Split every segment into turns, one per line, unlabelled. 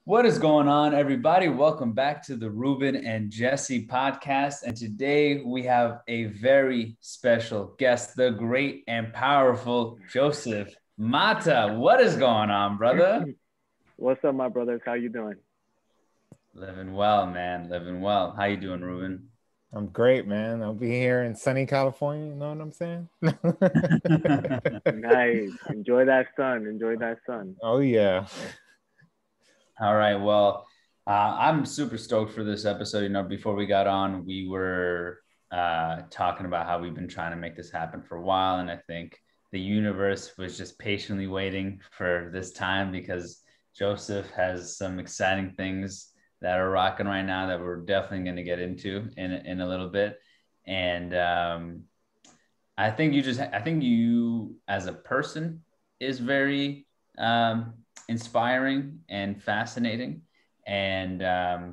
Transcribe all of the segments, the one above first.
What is going on, everybody? Welcome back to the Ruben and Jessie podcast. And today we have a very special guest, the great and powerful Joseph Mata. What is going on, brother?
What's up, my brothers? How you doing?
Living well, man. Living well. How you doing, Ruben?
I'm great, man. I'll be here in sunny California. You know what I'm saying?
Nice. Enjoy that sun. Enjoy that sun.
Oh, yeah.
All right. Well, I'm super stoked for this episode. Before we got on, we were talking about how we've been trying to make this happen for a while. And I think the universe was just patiently waiting for this time because Joseph has some exciting things that are rocking right now that we're definitely going to get into in a little bit. And I think you as a person is very inspiring and fascinating. And I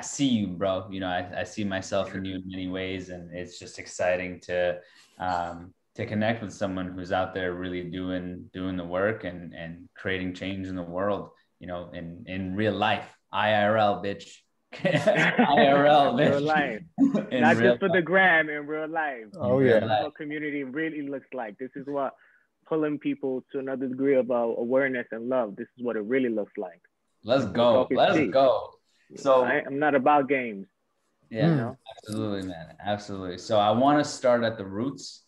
see you, bro. I see myself in you in many ways, and it's just exciting to connect with someone who's out there really doing the work and creating change in the world, in real life. IRL, bitch. IRL, bitch.
Real life. Not just for the gram, in real life.
Oh,
This
yeah.
is what community really looks like. This is what pulling people to another degree of awareness and love. This is what it really looks like.
Let's go. So
I'm not about games.
Yeah, absolutely, man. Absolutely. So I want to start at the roots.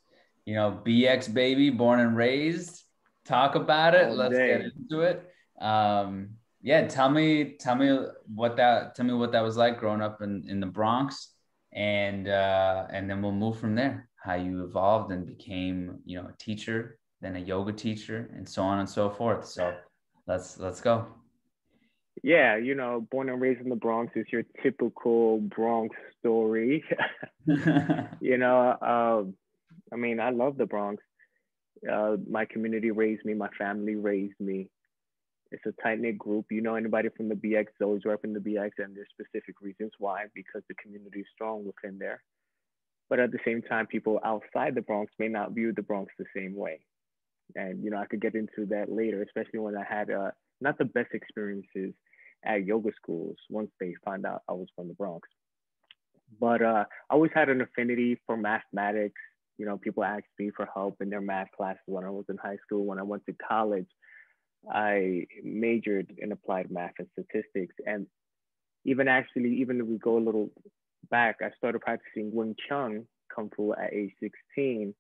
BX baby, born and raised. Talk about it. Let's get into it. Tell me what that was like growing up in the Bronx, and then we'll move from there. How you evolved and became, a teacher, then a yoga teacher, and so on and so forth. So let's go.
Yeah, born and raised in the Bronx is your typical Bronx story. I love the Bronx. My community raised me. My family raised me. It's a tight-knit group. Anybody from the BX always rep in the BX, and there's specific reasons why, because the community is strong within there. But at the same time, people outside the Bronx may not view the Bronx the same way. And, I could get into that later, especially when I had not the best experiences at yoga schools once they found out I was from the Bronx. But I always had an affinity for mathematics. People asked me for help in their math classes when I was in high school. When I went to college, I majored in applied math and statistics. And even if we go a little back, I started practicing Wing Chun Kung Fu at age 16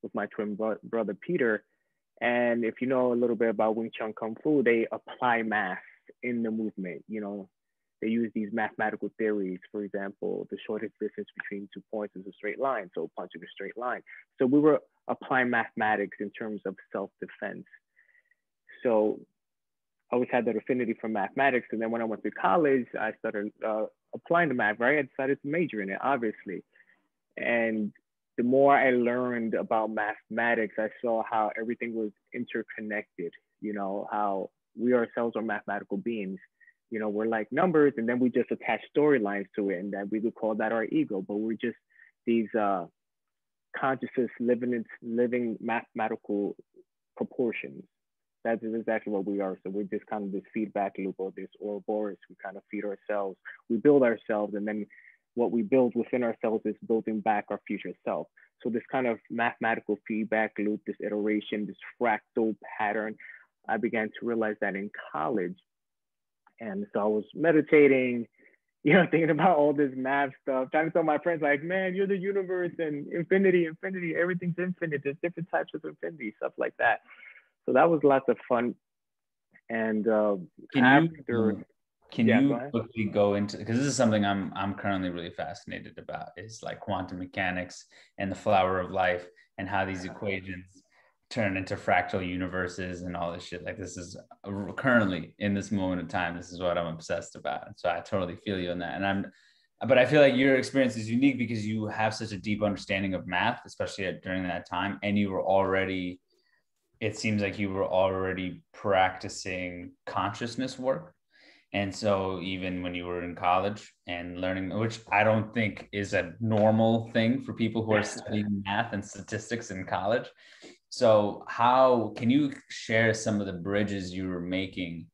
with my twin brother, Peter. And if you know a little bit about Wing Chun Kung Fu, they apply math in the movement. They use these mathematical theories. For example, the shortest distance between 2 points is a straight line, so punching a straight line. So we were applying mathematics in terms of self-defense. So I always had that affinity for mathematics. And then when I went to college, I started applying the math, right? I decided to major in it, obviously. And the more I learned about mathematics, I saw how everything was interconnected, how we ourselves are mathematical beings. We're like numbers, and then we just attach storylines to it, and then we would call that our ego. But we're just these consciousness living mathematical proportions. That is exactly what we are. So we're just kind of this feedback loop, or this Ouroboros. We kind of feed ourselves. We build ourselves, and then what we build within ourselves is building back our future self. So this kind of mathematical feedback loop, this iteration, this fractal pattern, I began to realize that in college. And so I was meditating, thinking about all this math stuff, trying to tell my friends, like, man, you're the universe and infinity, everything's infinite. There's different types of infinity, stuff like that. So that was lots of fun. And
Can you quickly go into, because this is something I'm currently really fascinated about, is like quantum mechanics and the flower of life and how these equations turn into fractal universes and all this shit. Like, this is currently in this moment of time, this is what I'm obsessed about. So I totally feel you on that. But I feel like your experience is unique because you have such a deep understanding of math, especially during that time. And it seems like you were already practicing consciousness work. And so even when you were in college and learning, which I don't think is a normal thing for people who are studying math and statistics in college. So how can you share some of the bridges you were making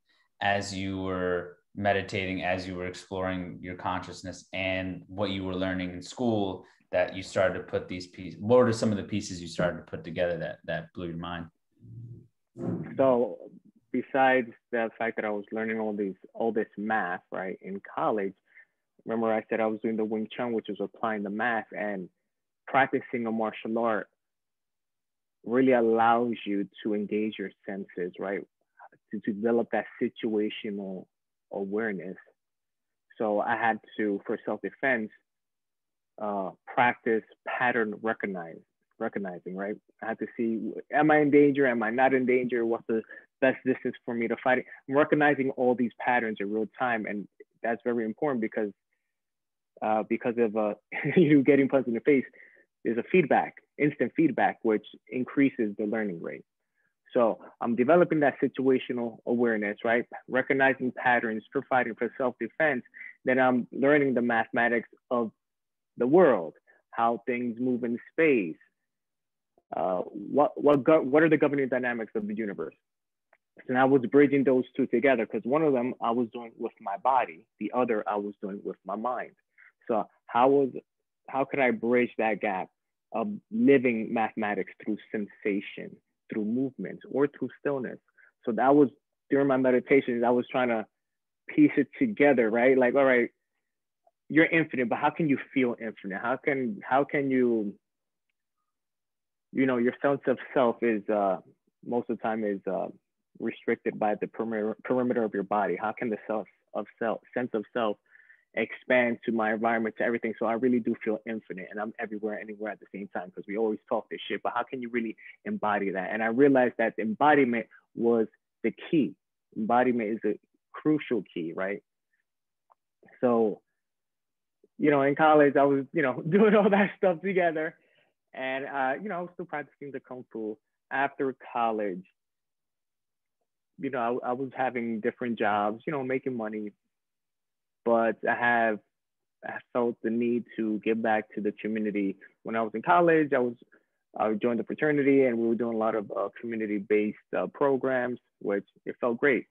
as you were meditating, as you were exploring your consciousness and what you were learning in school, that you started to put these pieces? What were some of the pieces you started to put together that blew your mind?
So besides the fact that I was learning all this math, right, in college, remember I said I was doing the Wing Chun, which was applying the math, and practicing a martial art really allows you to engage your senses, right? To develop that situational awareness. So I had to, for self-defense, practice pattern recognizing, right? I had to see, am I in danger? Am I not in danger? What's the best distance for me to fight it? I'm recognizing all these patterns in real time. And that's very important because of you getting punched in the face, there's a feedback, instant feedback, which increases the learning rate. So I'm developing that situational awareness, right? Recognizing patterns for fighting, for self-defense. Then I'm learning the mathematics of the world, how things move in space. What are the governing dynamics of the universe? And I was bridging those two together because one of them I was doing with my body, the other I was doing with my mind. So how could I bridge that gap of living mathematics through sensation, through movement, or through stillness? So that was during my meditations, I was trying to piece it together, right? Like, all right, you're infinite, but how can you feel infinite? How can you, your sense of self is most of the time is restricted by the perimeter of your body. How can the sense of self expand to my environment, to everything? So I really do feel infinite, and I'm everywhere, anywhere at the same time, because we always talk this shit, but how can you really embody that? And I realized that embodiment was the key. Embodiment is a crucial key, right? So, in college, I was, doing all that stuff together, and, I was still practicing the Kung Fu. After college, I was having different jobs, making money, but I felt the need to give back to the community. When I was in college, I joined the fraternity, and we were doing a lot of community-based programs, which it felt great.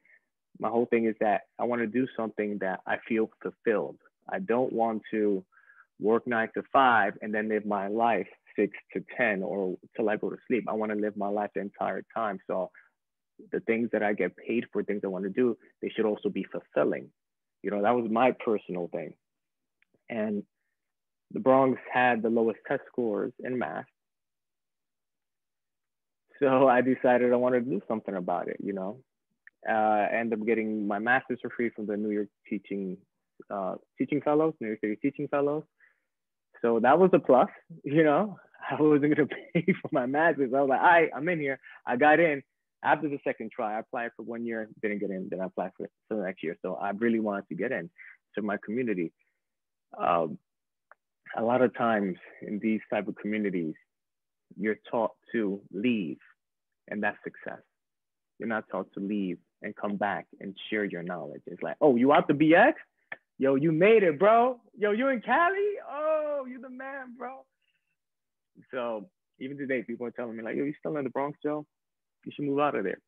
My whole thing is that I want to do something that I feel fulfilled. I don't want to work 9 to 5 and then live my life 6 to 10 or till I go to sleep. I want to live my life the entire time. So the things that I get paid for, things I want to do, they should also be fulfilling. That was my personal thing. And the Bronx had the lowest test scores in math. So I decided I wanted to do something about it, I ended up getting my master's for free from the New York Teaching Fellows, New York City Teaching Fellows. So that was a plus, I wasn't going to pay for my master's. I was like, all right, I'm in here. I got in. After the second try, I applied for 1 year, didn't get in. Then I applied for the next year. So I really wanted to get in to my community. A lot of times in these type of communities, you're taught to leave, and that's success. You're not taught to leave and come back and share your knowledge. It's like, oh, you out the BX? Yo, you made it, bro. Yo, you in Cali? Oh, you the man, bro. So even today, people are telling me like, yo, you still in the Bronx, Joe? You should move out of there.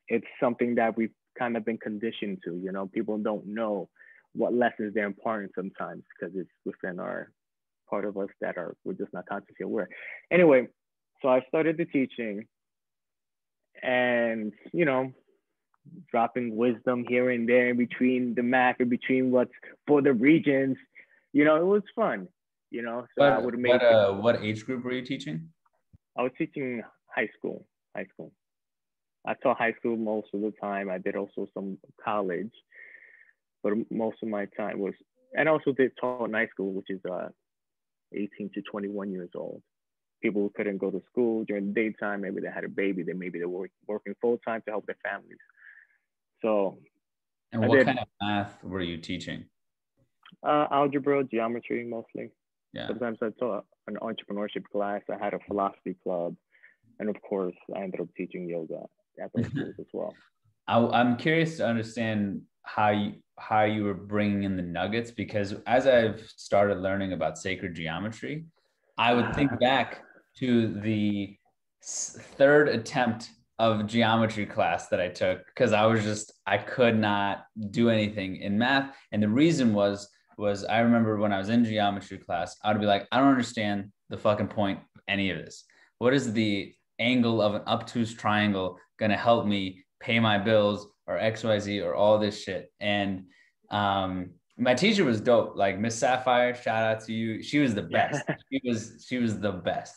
It's something that we've kind of been conditioned to, people don't know what lessons they're imparting sometimes because it's within our part of us that we're just not consciously aware. Anyway, so I started the teaching and, dropping wisdom here and there in between the math, in between what's for the regions, it was fun, so I would make
what age group were you teaching?
I was teaching high school. I taught high school most of the time. I did also some college, but most of my time was, and I also did taught night school, which is 18 to 21 years old. People who couldn't go to school during the daytime, maybe they had a baby, maybe they were working full time to help their families. So.
And what kind of math were you teaching?
Algebra, geometry mostly.
Yeah.
Sometimes I taught an entrepreneurship class. I had a philosophy club. And of course, I ended up teaching yoga at those schools as well.
I'm curious to understand how you were bringing in the nuggets, because as I've started learning about sacred geometry, I would think back to the third attempt of geometry class that I took because I could not do anything in math. And the reason was I remember when I was in geometry class, I would be like, I don't understand the fucking point of any of this. What is the angle of an obtuse triangle going to help me pay my bills or XYZ or all this shit? And my teacher was dope. Like Miss Sapphire, shout out to you. She was the best. She was the best.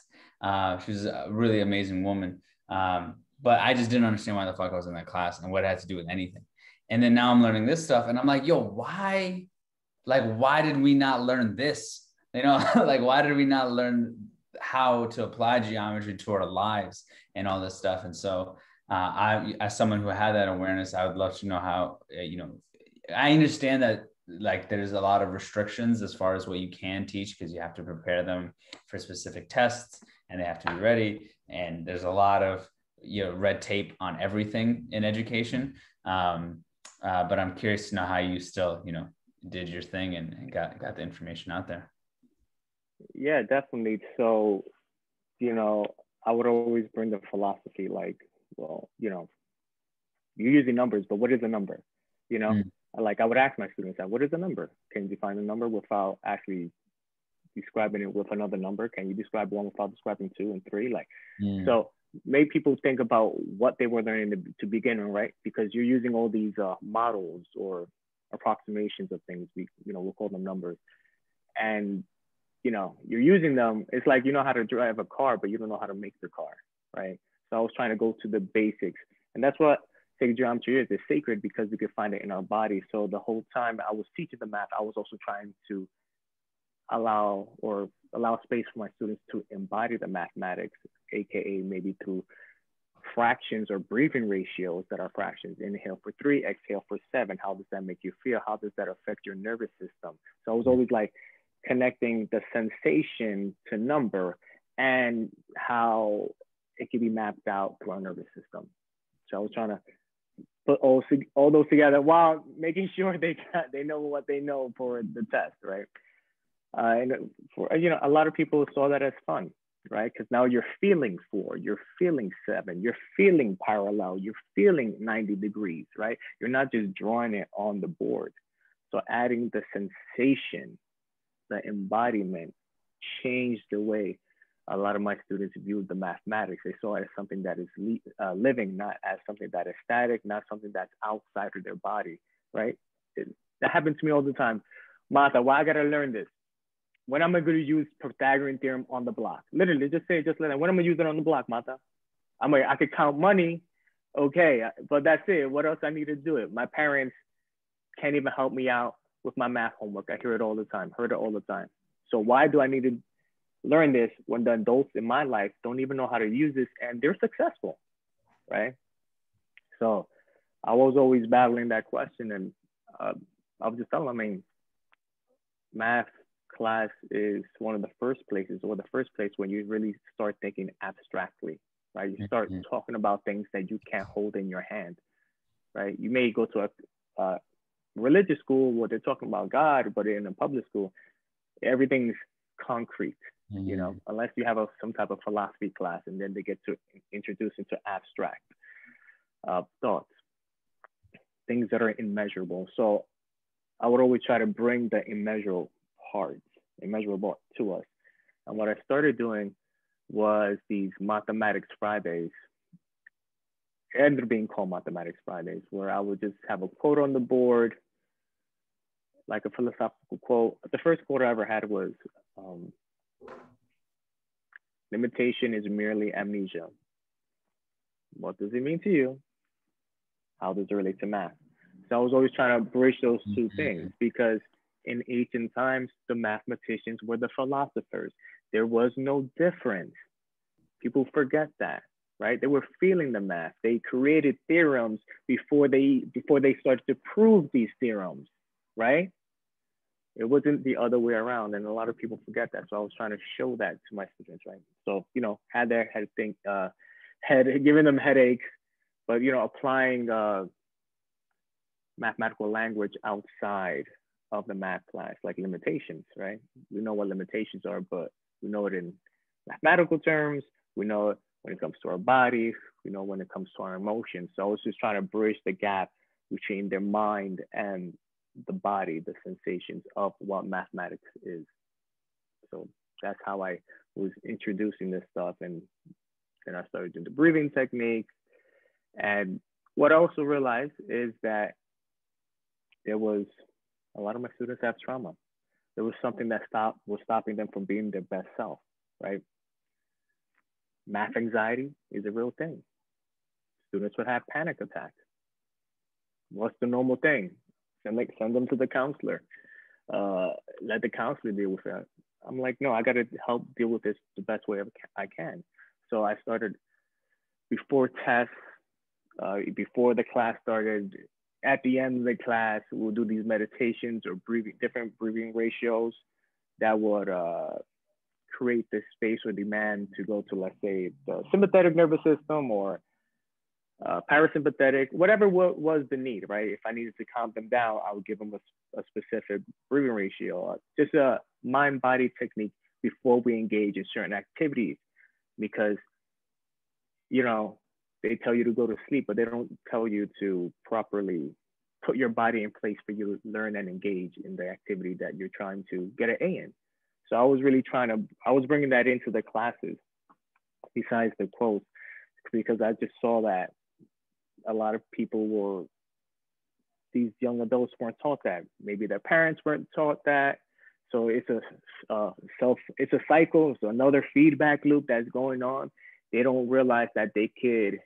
She was a really amazing woman. But I just didn't understand why the fuck I was in that class and what it had to do with anything. And then now I'm learning this stuff and I'm like, yo, why did we not learn this? You know, like, why did we not learn how to apply geometry to our lives and all this stuff? And so I, as someone who had that awareness, I would love to know how, I understand that like there's a lot of restrictions as far as what you can teach because you have to prepare them for specific tests and they have to be ready. And there's a lot of, red tape on everything in education. But I'm curious to know how you still, did your thing and got the information out there.
Yeah, definitely. So, I would always bring the philosophy like, well, you're using numbers, but what is a number? Like I would ask my students, what is a number? Can you define a number without actually describing it with another number? Can you describe one without describing 2 and 3? So made people think about what they were learning to begin with, right? Because you're using all these models or approximations of things. We'll call them numbers. And, you're using them. It's like, you know how to drive a car, but you don't know how to make the car, right? So I was trying to go to the basics. And that's what sacred geometry is. It's sacred because we could find it in our body. So the whole time I was teaching the math, I was also trying to allow space for my students to embody the mathematics, AKA maybe through fractions or breathing ratios that are fractions. Inhale for 3, exhale for 7. How does that make you feel? How does that affect your nervous system? So I was always like connecting the sensation to number and how it can be mapped out through our nervous system. So I was trying to put all those together while making sure they know what they know for the test, right? And for a lot of people saw that as fun, right? Because now you're feeling 4, you're feeling 7, you're feeling parallel, you're feeling 90 degrees, right? You're not just drawing it on the board. So adding the sensation, the embodiment, changed the way a lot of my students viewed the mathematics. They saw it as something that is living, not as something that is static, not something that's outside of their body, right? That happens to me all the time. Martha, why I gotta learn this? When am I going to use Pythagorean theorem on the block? Literally, just like that. When am I going to use it on the block, Martha? I could count money, okay, but that's it. What else I need to do it? My parents can't even help me out with my math homework. I heard it all the time. So why do I need to learn this when the adults in my life don't even know how to use this and they're successful, right? So I was always battling that question, and I was just telling them, math class is one of the first places, or the first place when you really start thinking abstractly, right? You start talking about things that you can't hold in your hand, right? You may go to a religious school where they're talking about God, but in a public school, everything's concrete, unless you have some type of philosophy class, and then they get to introduce into abstract thoughts, things that are immeasurable. So I would always try to bring the immeasurable to us. And what I started doing was these Mathematics Fridays. It ended up being called Mathematics Fridays, where I would just have a quote on the board, like a philosophical quote. The first quote I ever had was, limitation is merely amnesia. What does it mean to you? How does it relate to math? So I was always trying to bridge those two things, because in ancient times, the mathematicians were the philosophers. There was no difference. People forget that, right? They were feeling the math. They created theorems before they started to prove these theorems, right? It wasn't the other way around, and a lot of people forget that. So I was trying to show that to my students, right? So, giving them headaches, but, applying mathematical language outside of the math class, like limitations, right? We know what limitations are, but we know it in mathematical terms. We know when it comes to our bodies, when it comes to our emotions. So I was just trying to bridge the gap between their mind and the body, the sensations of what mathematics is. So that's how I was introducing this stuff. And then I started doing the breathing techniques. And what I also realized is that there was a lot of my students have trauma. There was something that was stopping them from being their best self, right? Math anxiety is a real thing. Students would have panic attacks. What's the normal thing? Send them to the counselor. Let the counselor deal with it. I'm like, no, I got to help deal with this the best way I can. So I started before tests, before the class started. At the end of the class, we'll do these meditations or different breathing ratios that would create this space or demand to go to, let's say, the sympathetic nervous system or parasympathetic, whatever was the need, right? If I needed to calm them down, I would give them a specific breathing ratio, just a mind-body technique before we engage in certain activities. Because, they tell you to go to sleep, but they don't tell you to properly put your body in place for you to learn and engage in the activity that you're trying to get an A in. So I was really I was bringing that into the classes besides the quotes, because I just saw that a lot of these young adults weren't taught that. Maybe their parents weren't taught that. So it's a cycle. So another feedback loop that's going on. They don't realize that they could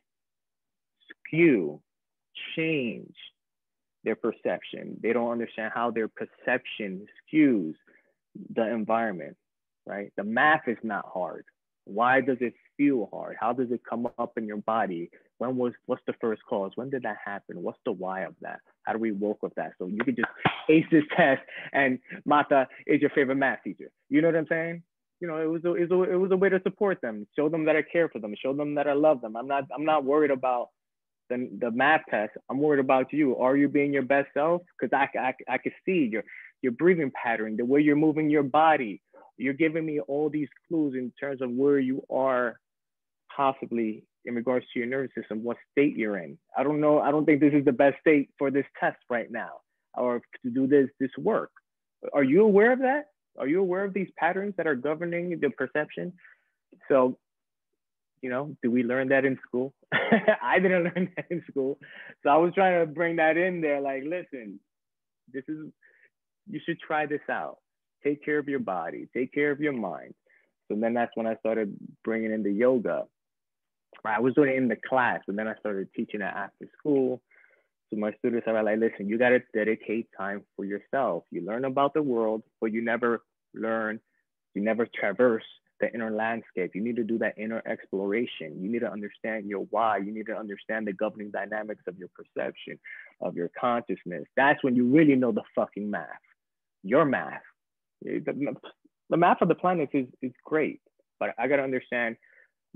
change their perception. They don't understand how their perception skews the environment, right? The math is not hard. Why does it feel hard? How does it come up in your body? What's the first cause? When did that happen? What's the why of that? How do we work with that? So you could just ace this test and Mata is your favorite math teacher. You know what I'm saying? It was a way to support them, show them that I care for them, show them that I love them. I'm not worried about the math test. I'm worried about you. Are you being your best self? Because I can see your breathing pattern, the way you're moving your body. You're giving me all these clues in terms of where you are possibly in regards to your nervous system, what state you're in. I don't know. I don't think this is the best state for this test right now or to do this work. Are you aware of that? Are you aware of these patterns that are governing the perception? So, do we learn that in school? I didn't learn that in school. So I was trying to bring that in there. Like, listen, you should try this out. Take care of your body, take care of your mind. So then that's when I started bringing in the yoga. I was doing it in the class, but then I started teaching it after school. So my students are like, listen, you got to dedicate time for yourself. You learn about the world, but you never traverse the inner landscape. You need to do that inner exploration. You need to understand your why. You need to understand the governing dynamics of your perception, of your consciousness. That's when you really know the fucking math, your math. The math of the planet is great, but I got to understand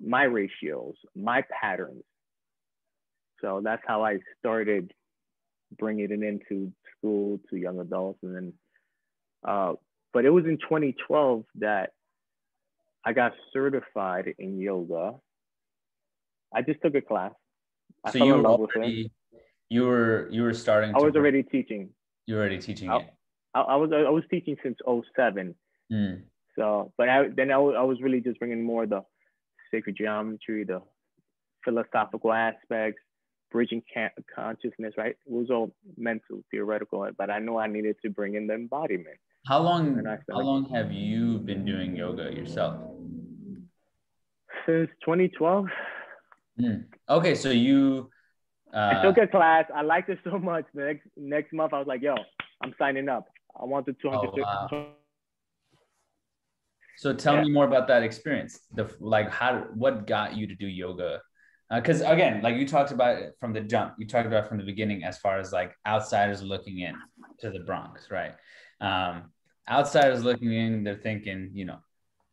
my ratios, my patterns. So that's how I started bringing it into school to young adults. And then, but it was in 2012 that I got certified in yoga. I just took a class.
So you were starting.
I was already teaching.
You were already teaching it.
I was teaching since 2007. So, but I was really just bringing more of the sacred geometry, the philosophical aspects, bridging consciousness, right? It was all mental, theoretical, but I knew I needed to bring in the embodiment.
How long have you been doing yoga yourself?
Since 2012.
Okay, so you
I took a class. I liked it so much. The next month, I was like, yo, I'm signing up. I want the 200.
Oh, wow. So tell me more about that experience. What got you to do yoga? Because again, like you talked about it from the jump, you talked about it from the beginning, as far as like outsiders looking in to the Bronx, right? Outsiders looking in, they're thinking,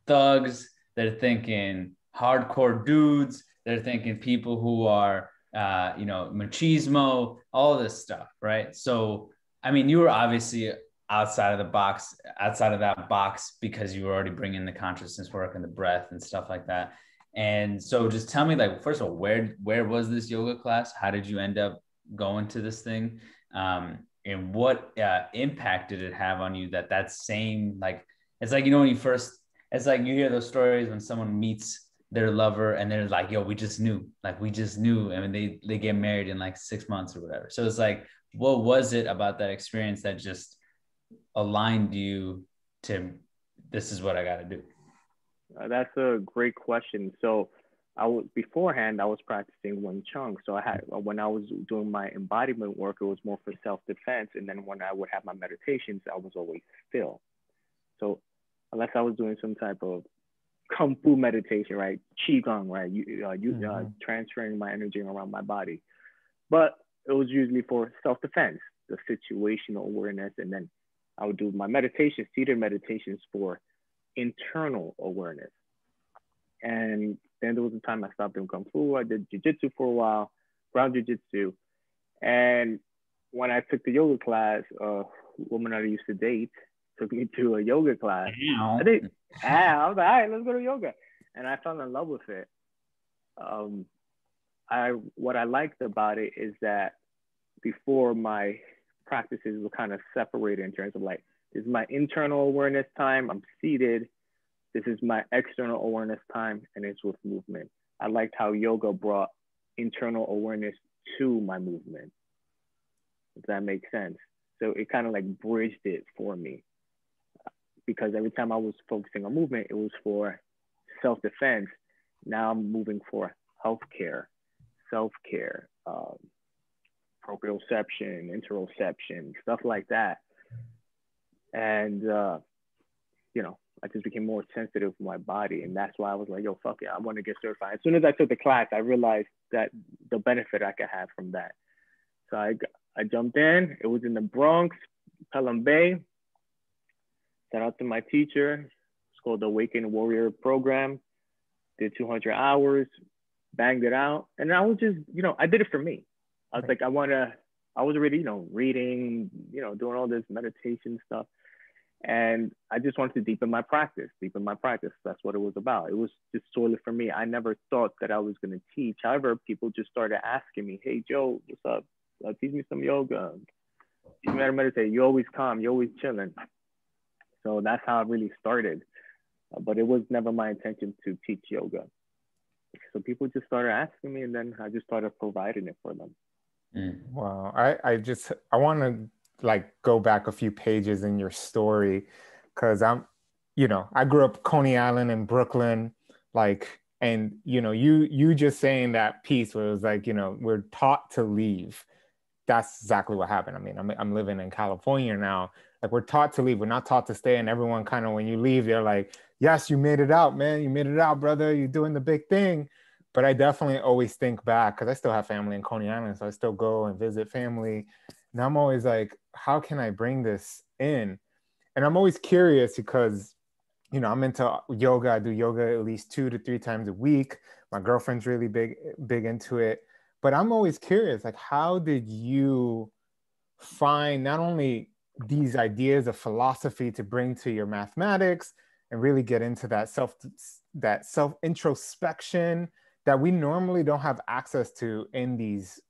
thugs, they're thinking hardcore dudes, they're thinking people who are, machismo, all this stuff, right? So, I mean, you were obviously outside of that box, because you were already bringing the consciousness work and the breath and stuff like that. And so just tell me, like, first of all, where was this yoga class? How did you end up going to this thing? And what impact did it have on you that same, like, it's like, you know, when you first, it's like you hear those stories when someone meets their lover and they're like, yo, we just knew. I mean, they get married in like 6 months or whatever. So it's like, what was it about that experience that just aligned you to, this is what I got to do?
That's a great question. So beforehand, I was practicing Wing Chun. So when I was doing my embodiment work, it was more for self-defense. And then when I would have my meditations, I was always still. So unless I was doing some type of Kung Fu meditation, right? Qigong, right? Transferring my energy around my body. But it was usually for self-defense, the situational awareness. And then I would do my meditation, seated meditations for internal awareness. And then there was a time I stopped doing Kung Fu. I did Jiu-Jitsu for a while, ground Jiu-Jitsu. And when I took the yoga class, a woman I used to date took me to a yoga class. I was like, all right, let's go to yoga. And I fell in love with it. What I liked about it is that before, my practices were kind of separated in terms of like, this is my internal awareness time, I'm seated. This is my external awareness time, and it's with movement. I liked how yoga brought internal awareness to my movement, if that makes sense. So it kind of like bridged it for me, because every time I was focusing on movement, it was for self-defense. Now I'm moving for healthcare, self-care, proprioception, interoception, stuff like that. And, you know, I just became more sensitive to my body. And that's why I was like, yo, fuck it, I want to get certified. As soon as I took the class, I realized that the benefit I could have from that. So I jumped in. It was in the Bronx, Pelham Bay. Shout out to my teacher. It's called the Awakened Warrior Program. Did 200 hours, banged it out. And I was just, you know, I did it for me. I was like, I was already, you know, reading, you know, doing all this meditation stuff. And I just wanted to deepen my practice. That's what it was about. It was just solely for me. I never thought that I was going to teach. However, people just started asking me, hey, Joe, what's up? Teach me some yoga. Teach me how to meditate. You're always calm. You're always chilling. So that's how it really started. But it was never my intention to teach yoga. So people just started asking me, and then I just started providing it for them.
Wow. I want to like go back a few pages in your story, because I grew up Coney Island in Brooklyn, like, and you just saying that piece where it was like, we're taught to leave. That's exactly what happened. I mean, I'm living in California now. Like, we're taught to leave. We're not taught to stay. And everyone kind of, when you leave, they're like, yes, you made it out, man. You made it out, brother. You're doing the big thing. But I definitely always think back, because I still have family in Coney Island. So I still go and visit family. And I'm always like, how can I bring this in? And I'm always curious because, I'm into yoga. I do yoga at least 2 to 3 times a week. My girlfriend's really big into it. But I'm always curious, like, how did you find not only these ideas of philosophy to bring to your mathematics and really get into that self introspection that we normally don't have access to in these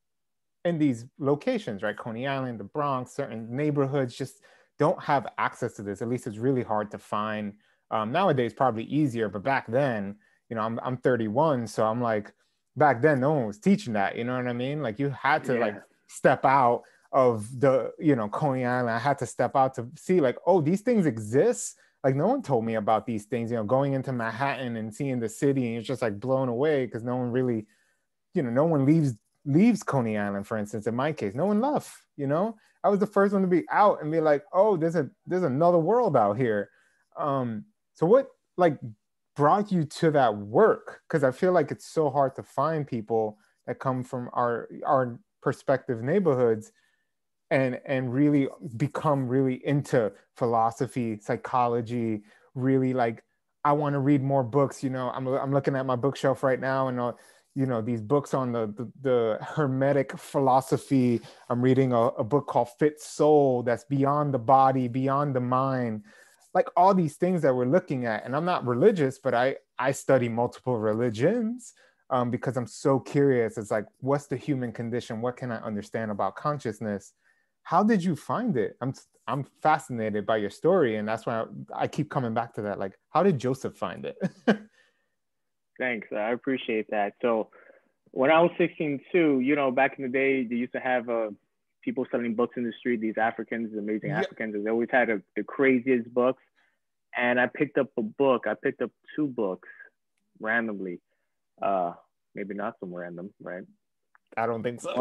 locations, right? Coney Island, the Bronx, certain neighborhoods just don't have access to this. At least it's really hard to find. Nowadays, probably easier, but back then, I'm 31, so I'm like, back then, no one was teaching that. You know what I mean? Like, you had to like step out of the, Coney Island. I had to step out to see like, oh, these things exist. Like, no one told me about these things, going into Manhattan and seeing the city, and it's just like blown away because no one really, no one leaves Coney Island, for instance. In my case, no one left. I was the first one to be out and be like, oh, there's another world out here. So what like brought you to that work? Because I feel like it's so hard to find people that come from our perspective neighborhoods and really become really into philosophy, psychology, really like, I want to read more books. I'm looking at my bookshelf right now, and these books on the Hermetic philosophy. I'm reading a book called Fit Soul, that's beyond the body, beyond the mind, like all these things that we're looking at. And I'm not religious, but I study multiple religions because I'm so curious. It's like, what's the human condition? What can I understand about consciousness? How did you find it? I'm fascinated by your story, and that's why I keep coming back to that. Like, how did Joseph find it?
Thanks. I appreciate that. So when I was 16 too, you know, back in the day, they used to have people selling books in the street, these Africans, amazing Africans. They always had the craziest books. And I picked up a book. I picked up two books randomly. Maybe not so random, right?
I don't think so.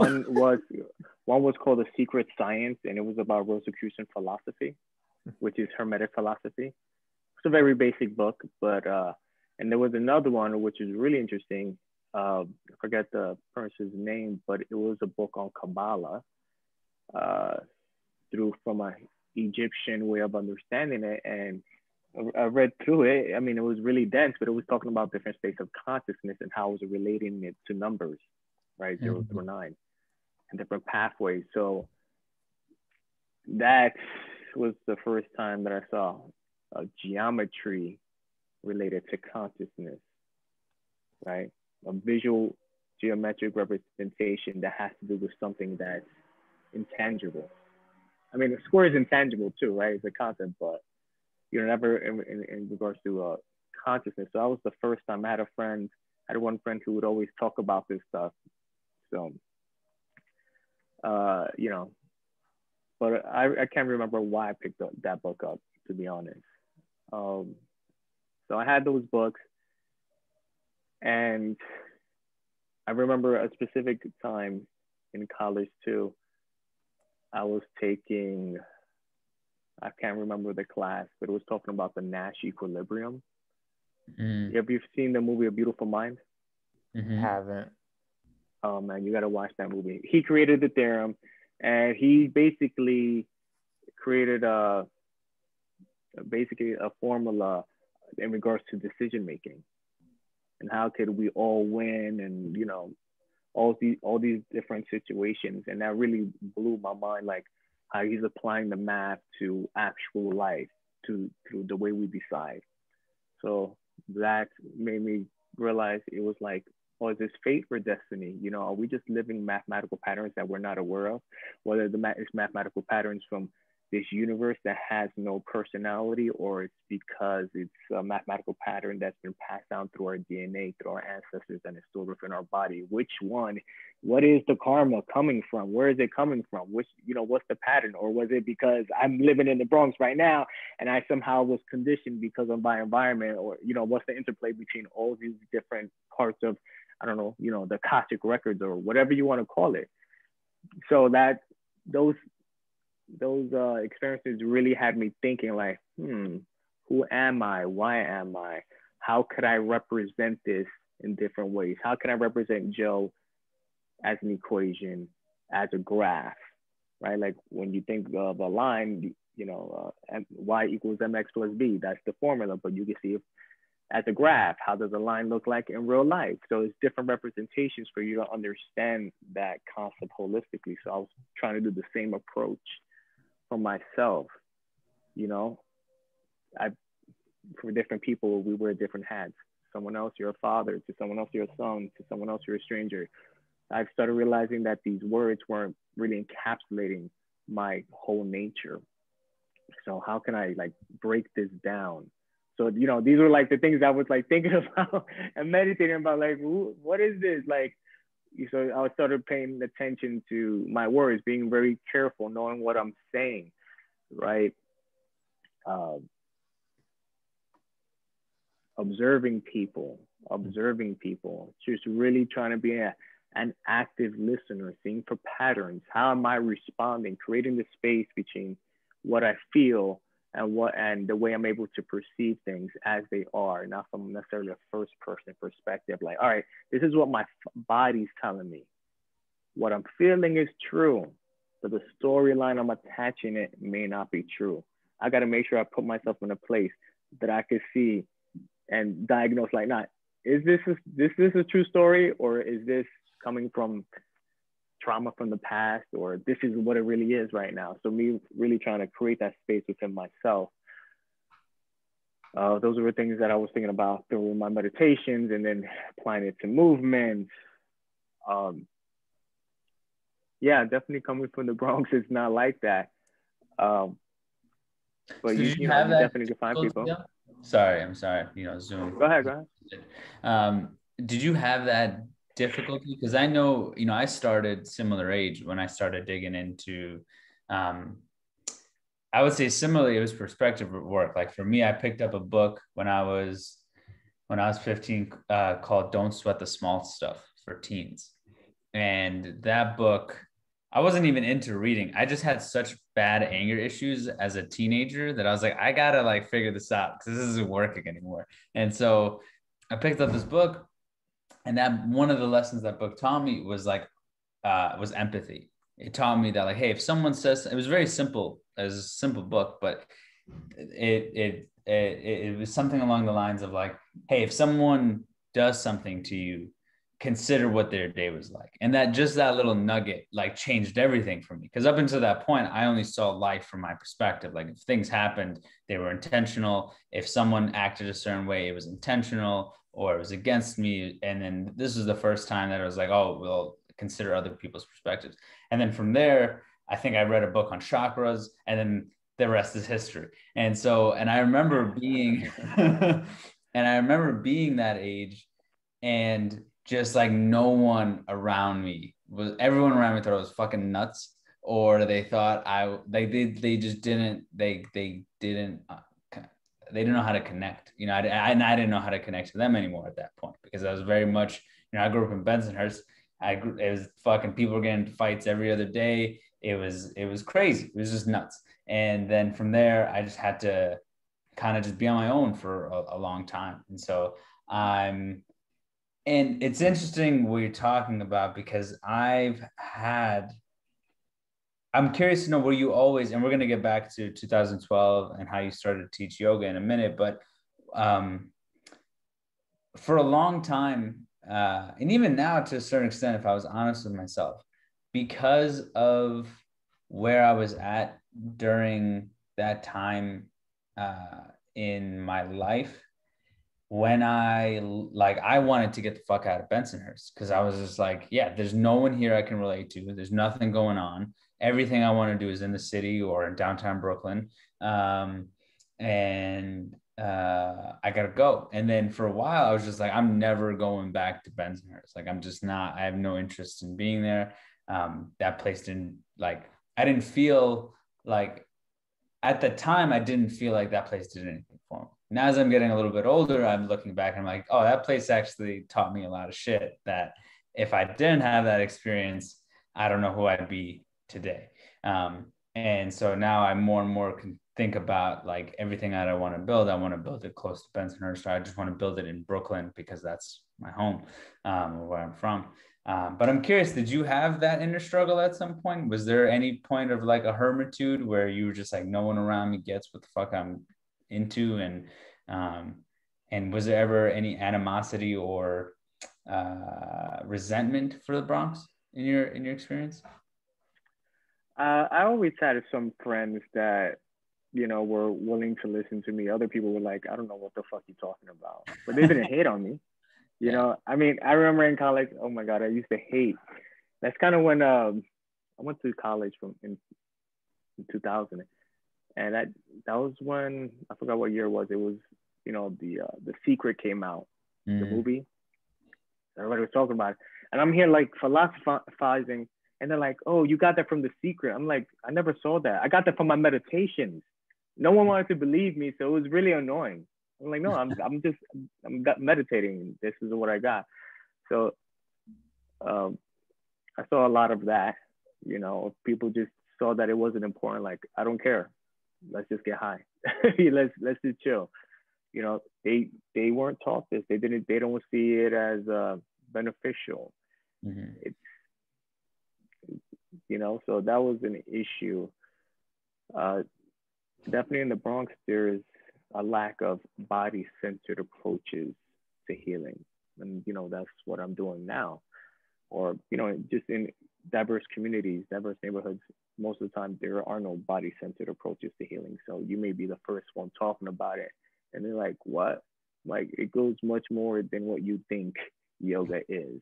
One was called The Secret Science, and it was about Rosicrucian philosophy, which is Hermetic philosophy. It's a very basic book, but and there was another one which is really interesting. I forget the person's name, but it was a book on Kabbalah, from an Egyptian way of understanding it. And I read through it. I mean, it was really dense, but it was talking about different states of consciousness and how it was relating it to numbers, right? 0 through 9, and different pathways. So that was the first time that I saw a geometry related to consciousness, right? A visual geometric representation that has to do with something that's intangible. I mean, the square is intangible too, right? It's a concept, but you know, never in regards to consciousness. So that was the first time. I had one friend who would always talk about this stuff. So, you know, but I can't remember why I picked up that book up, to be honest. So I had those books, and I remember a specific time in college too. I was taking, I can't remember the class, but it was talking about the Nash equilibrium. Have you seen the movie A Beautiful Mind?
Haven't.
Oh man, you gotta watch that movie. He created the theorem, and he basically created a formula in regards to decision making, and how could we all win, and you know, all these different situations. And that really blew my mind, like how he's applying the math to actual life, through the way we decide. So that made me realize it was like, oh, is this fate or destiny? You know, are we just living mathematical patterns that we're not aware of? Whether it's mathematical patterns from this universe that has no personality, or it's because it's a mathematical pattern that's been passed down through our DNA, through our ancestors, and is stored within our body. Which one? What is the karma coming from? Where is it coming from? Which, you know, what's the pattern? Or was it because I'm living in the Bronx right now and I somehow was conditioned because of my environment? Or, you know, what's the interplay between all these different parts of, I don't know, you know, the Akashic records or whatever you want to call it. So that those experiences really had me thinking, like, who am I? Why am I? How could I represent this in different ways? How can I represent Joe as an equation, as a graph, right? Like when you think of a line, you know, y equals mx plus b, that's the formula, but you can see if, as a graph, how does a line look like in real life? So it's different representations for you to understand that concept holistically. So I was trying to do the same approach for myself. You know, for different people, we wear different hats. Someone else, you're a father. To someone else, you're a son. To someone else, you're a stranger. I've started realizing that these words weren't really encapsulating my whole nature. So how can I like break this down? So, you know, these were like the things I was like thinking about and meditating about, like, what is this? Like, so I started paying attention to my words, being very careful, knowing what I'm saying, right? Observing people, just really trying to be an active listener, seeing for patterns. How am I responding? Creating the space between what I feel and the way I'm able to perceive things as they are, not from necessarily a first person perspective. Like, all right, this is what my body's telling me. What I'm feeling is true, but the storyline I'm attaching it may not be true. I got to make sure I put myself in a place that I can see and diagnose, like, not, is this a true story, or is this coming from trauma from the past, or this is what it really is right now? So me really trying to create that space within myself. Those were things that I was thinking about through my meditations, and then applying it to movements. Yeah, definitely coming from the Bronx, it's not like that. But
So
you definitely can find people.
Sorry, I'm sorry. Zoom.
Go ahead.
Did you have that difficulty? Because I know, I started similar age when I started digging into, I would say similarly, it was perspective work. Like for me, I picked up a book when I was 15 called Don't Sweat the Small Stuff for Teens. And that book, I wasn't even into reading. I just had such bad anger issues as a teenager that I was like, I gotta like figure this out because this isn't working anymore. And so I picked up this book, and that one of the lessons that book taught me was was empathy. It taught me that like, hey, if someone says, it was very simple, it was a simple book, but it was something along the lines of like, hey, if someone does something to you, consider what their day was like. And that little nugget like changed everything for me. Because up until that point, I only saw life from my perspective. Like if things happened, they were intentional. If someone acted a certain way, it was intentional or it was against me. And then this was the first time that I was like, oh, we'll consider other people's perspectives. And then from there, I think I read a book on chakras, and then the rest is history. And so, and I remember being, that age, and just like no one around me everyone around me thought I was fucking nuts, or they thought they didn't know how to connect. I didn't know how to connect to them anymore at that point, because I was very much, I grew up in Bensonhurst. It was fucking, people were getting into fights every other day. It was crazy. It was just nuts. And then from there, I just had to kind of just be on my own for a long time. And so and it's interesting what you're talking about, because I'm curious to know, were you always, and we're going to get back to 2012 and how you started to teach yoga in a minute, but for a long time, and even now to a certain extent, if I was honest with myself, because of where I was at during that time in my life, when I wanted to get the fuck out of Bensonhurst, because I was just like, yeah, there's no one here I can relate to. There's nothing going on. Everything I want to do is in the city or in downtown Brooklyn. I gotta go. And then for a while, I was just like, I'm never going back to Bensonhurst. Like, I'm just not, I have no interest in being there. That place didn't, like, I didn't feel like, at the time, I didn't feel like that place did anything for me. Now, as I'm getting a little bit older, I'm looking back and I'm like, oh, that place actually taught me a lot of shit that if I didn't have that experience, I don't know who I'd be today. And so now I more and more can think about like everything that I want to build. I want to build it close to Bensonhurst. I just want to build it in Brooklyn because that's my home, where I'm from. But I'm curious, did you have that inner struggle at some point? Was there any point of like a hermitude where you were just like, no one around me gets what the fuck I'm into? And was there ever any animosity or resentment for the Bronx in your experience?
I always had some friends that, were willing to listen to me. Other people were like, I don't know what the fuck you're talking about. But they didn't hate on me. I mean, I remember in college, oh my God, I used to hate. That's kind of when I went to college in 2000. And that was when, I forgot what year it was. It was, The Secret came out, the movie. Everybody was talking about it. And I'm here like philosophizing. And they're like, oh, you got that from The Secret. I'm like, I never saw that. I got that from my meditations. No one wanted to believe me. So it was really annoying. I'm like, no, I'm meditating. This is what I got. So I saw a lot of that. People just saw that it wasn't important. Like, I don't care. Let's just get high. let's just chill. They weren't taught this. They don't see it as beneficial. Mm-hmm. So that was an issue. Definitely in the Bronx, there is a lack of body-centered approaches to healing. And, that's what I'm doing now. Or, just in diverse communities, diverse neighborhoods, most of the time, there are no body-centered approaches to healing. So you may be the first one talking about it. And they're like, what? Like, it goes much more than what you think yoga is.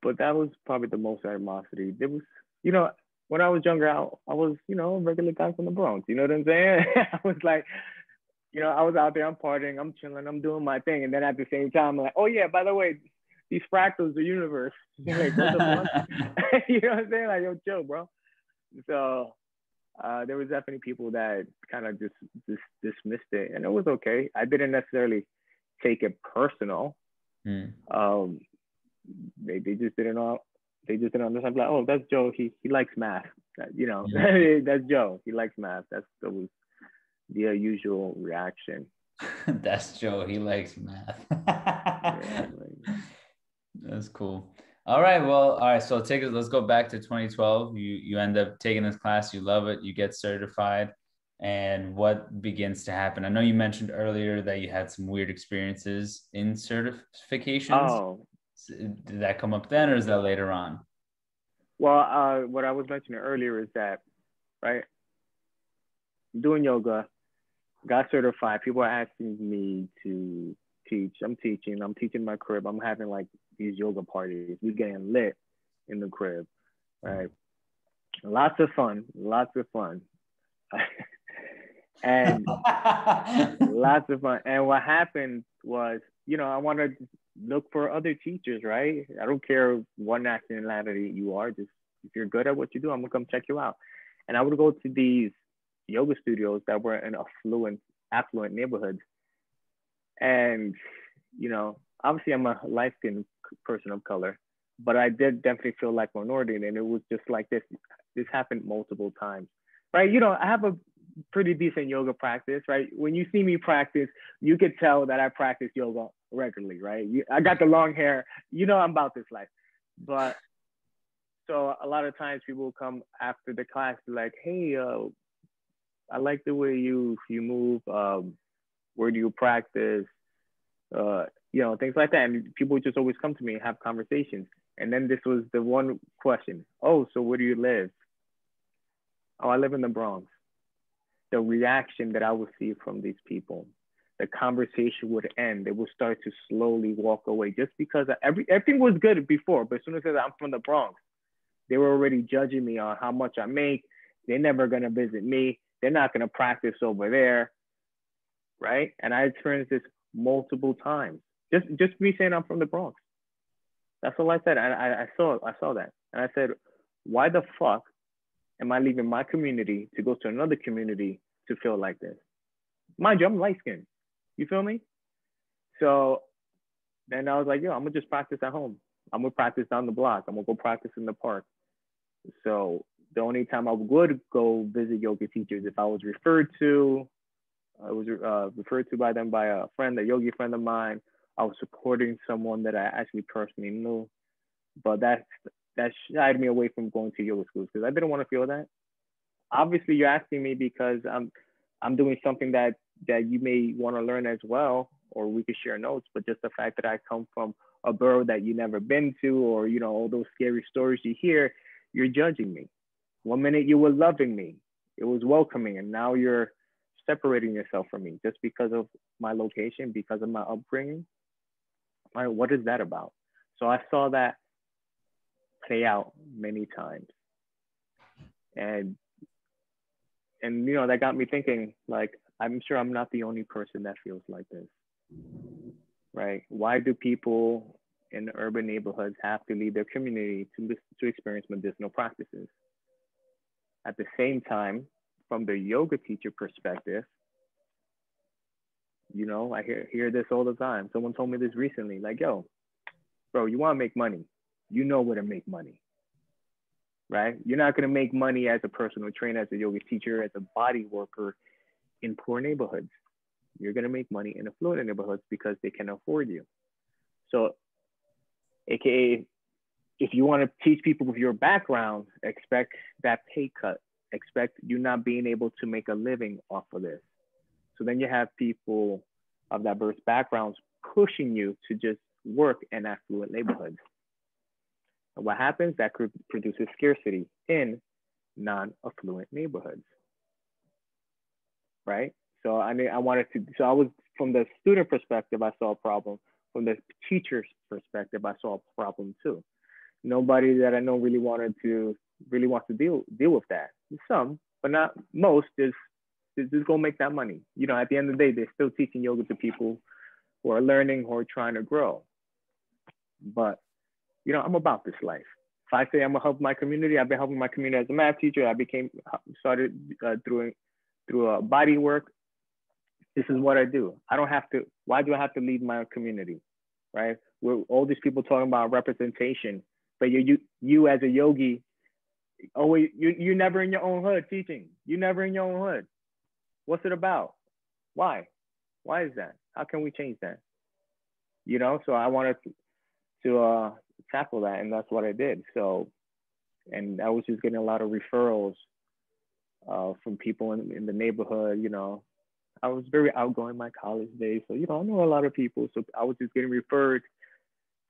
But that was probably the most animosity. There was, you know, when I was younger, I was, you know, a regular guy from the Bronx. You know what I'm saying? I was like, you know, I was out there, I'm partying, I'm chilling, I'm doing my thing. And then at the same time, I'm like, oh yeah, by the way, these fractals are universe. Like, what the fuck? You know what I'm saying? Like, yo, chill, bro. So there was definitely people that kind of just dismissed it, and it was okay. I didn't necessarily take it personal. They just didn't know. They just didn't understand. Like, oh, that's Joe. He likes math. You know, that's Joe. He likes math. That was the usual reaction.
That's Joe. He likes math.
Yeah,
that's cool. All right. Well, all right. So let's go back to 2012. You end up taking this class. You love it. You get certified. And what begins to happen? I know you mentioned earlier that you had some weird experiences in certifications.
Oh.
Did that come up then, or is that later on?
Well, what I was mentioning earlier is that, right, doing yoga, got certified. People are asking me to teach. I'm teaching my crib. I'm having like these yoga parties. We getting lit in the crib, right? Lots of fun. And lots of fun. And what happened was, you know, I want to look for other teachers, right? I don't care what nationality you are. Just if you're good at what you do, I'm gonna come check you out. And I would go to these yoga studios that were in affluent neighborhoods. And, you know, obviously I'm a light-skinned person of color, but I did definitely feel like minority. And it was just like this. This happened multiple times, right? You know, I have a pretty decent yoga practice, right? When you see me practice, you could tell that I practice yoga regularly, right? I got the long hair, you know, I'm about this life. But so a lot of times people will come after the class like, hey, I like the way you move. Where do you practice? You know, things like that. And people just always come to me and have conversations. And then this was the one question. Oh, so where do you live? Oh, I live in the Bronx. The reaction that I would see from these people, the conversation would end. They would start to slowly walk away just because everything was good before. But as soon as I said I'm from the Bronx, they were already judging me on how much I make. They're never going to visit me. They're not going to practice over there. Right. And I experienced this multiple times. Just me saying I'm from the Bronx. That's all I said. I saw that. And I said, why the fuck am I leaving my community to go to another community to feel like this? Mind you, I'm light skinned. You feel me? So then I was like, yo, I'm gonna just practice at home. I'm gonna practice down the block. I'm gonna go practice in the park. So the only time I would go visit yoga teachers if I was referred to. I was referred to by them by a friend, a yogi friend of mine. I was supporting someone that I actually personally knew, but that shied me away from going to yoga schools because I didn't want to feel that. Obviously, you're asking me because I'm doing something that you may want to learn as well, or we could share notes. But just the fact that I come from a borough that you never been to, or you know all those scary stories you hear, you're judging me. 1 minute you were loving me, it was welcoming, and now you're separating yourself from me just because of my location, because of my upbringing. What is that about? So I saw that play out many times. And you know, that got me thinking, like, I'm sure I'm not the only person that feels like this, right? Why do people in urban neighborhoods have to leave their community to experience medicinal practices? At the same time, from the yoga teacher perspective, you know, I hear this all the time. Someone told me this recently, like, yo, bro, you want to make money. You know where to make money, right? You're not going to make money as a personal trainer, as a yoga teacher, as a body worker in poor neighborhoods. You're going to make money in affluent neighborhoods because they can afford you. So, AKA, if you want to teach people with your background, expect that pay cut. Expect you not being able to make a living off of this. So then you have people of diverse backgrounds pushing you to just work in affluent neighborhoods. And what happens? That produces scarcity in non-affluent neighborhoods. right? So so I was, from the student perspective, I saw a problem. From the teacher's perspective, I saw a problem too. Nobody that I know really wants to deal with that. Some, but not most, is just go make that money. You know, at the end of the day, they're still teaching yoga to people who are learning, who are trying to grow. But, you know, I'm about this life. If I say I'm gonna help my community, I've been helping my community as a math teacher. I started through body work. This is what I do. I don't have to. Why do I have to leave my community, right? We're all these people talking about representation, but you as a yogi, always you're never in your own hood teaching. You're never in your own hood. What's it about? Why? Why is that? How can we change that? You know, so I wanted to tackle that, and that's what I did. So, and I was just getting a lot of referrals from people in the neighborhood. You know, I was very outgoing in my college days, so, you know, I know a lot of people. So I was just getting referred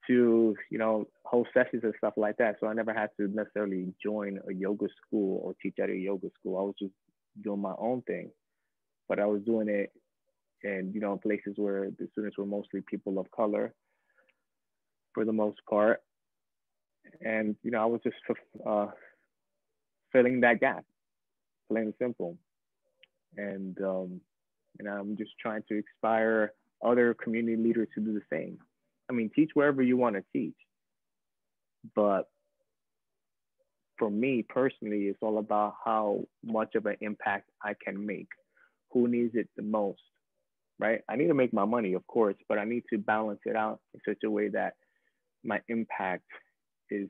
to, you know, whole sessions and stuff like that. So I never had to necessarily join a yoga school or teach at a yoga school. I was just doing my own thing, but I was doing it in, you know, places where the students were mostly people of color for the most part. And, you know, I was just filling that gap, plain and simple. And I'm just trying to inspire other community leaders to do the same. I mean, teach wherever you want to teach. But for me personally, it's all about how much of an impact I can make. Who needs it the most, right? I need to make my money, of course, but I need to balance it out in such a way that my impact is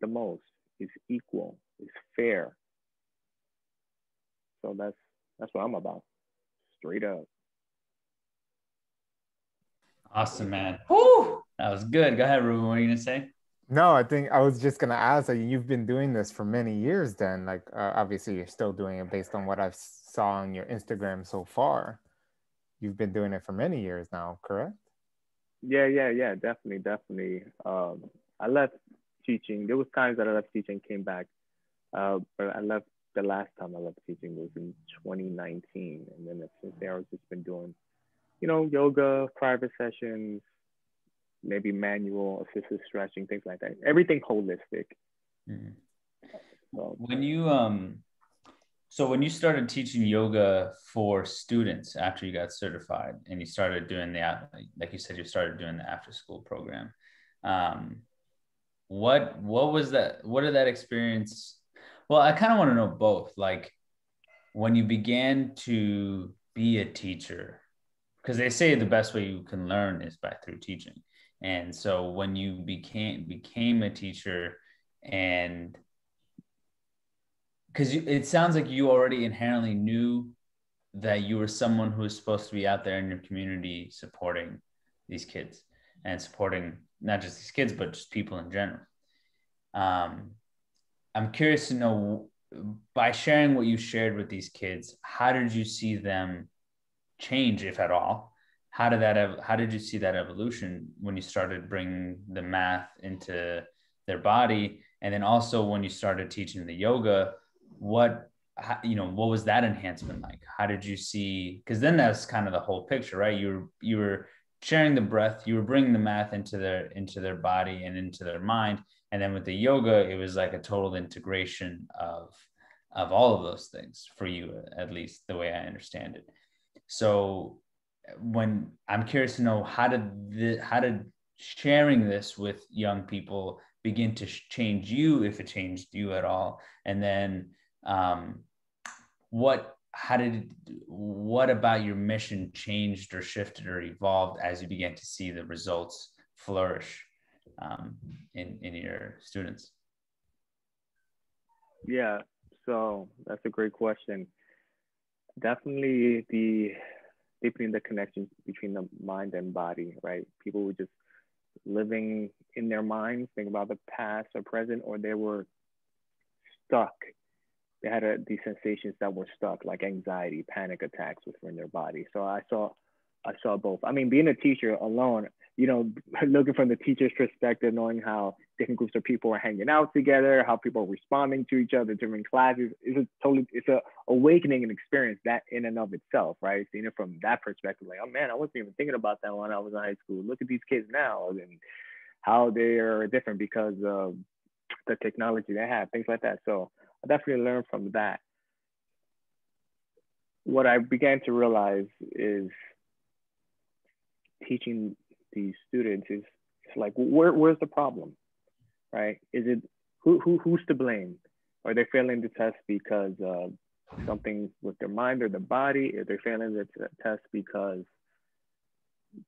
the most, is equal, is fair. So that's what I'm about, straight up.
Awesome, man. Woo! That was good. Go ahead, Ruben. What are you gonna say?
No, I think I was just gonna ask. Like, you've been doing this for many years. Then, like, obviously, you're still doing it based on what I've saw on your Instagram so far. You've been doing it for many years now, correct?
Yeah, definitely. I left teaching. There was times that I left teaching, came back, but I left. The last time I left teaching was in 2019, and then since there, I've just been doing, you know, yoga, private sessions, maybe manual assisted stretching, things like that. Everything holistic.
Mm-hmm. So, when you started teaching yoga for students after you got certified, and you started doing like you said, you started doing the after school program, what was that? What did that experience? Well, I kind of want to know both. Like, when you began to be a teacher, because they say the best way you can learn is through teaching. And so when you became a teacher, and because it sounds like you already inherently knew that you were someone who was supposed to be out there in your community supporting these kids, and supporting not just these kids, but just people in general. I'm curious to know, by sharing what you shared with these kids, how did you see them change, if at all? How did you see that evolution when you started bringing the math into their body? And then also when you started teaching the yoga, what was that enhancement like? How did you see, because then that's kind of the whole picture, right? You were sharing the breath, you were bringing the math into their body and into their mind. And then with the yoga, it was like a total integration of all of those things for you, at least the way I understand it. So when I'm curious to know, how did sharing this with young people begin to change you, if it changed you at all? And then what about your mission changed or shifted or evolved as you began to see the results flourish in your students?
Yeah, so that's a great question. Definitely the deepening the connection between the mind and body, right? People were just living in their minds, thinking about the past or present, or they were stuck. They had these sensations that were stuck, like anxiety, panic attacks within their body. So I saw both. I mean, being a teacher alone, you know, looking from the teacher's perspective, knowing how different groups of people are hanging out together, how people are responding to each other, different classes. It's a awakening and experience that in and of itself, right? Seeing it from that perspective, like, oh man, I wasn't even thinking about that when I was in high school. Look at these kids now and how they are different because of the technology they have, things like that. So I definitely learned from that. What I began to realize is teaching these students is like, where's the problem, right? Is it who's to blame? Are they failing the test because of something with their mind or their body? Are they failing the test because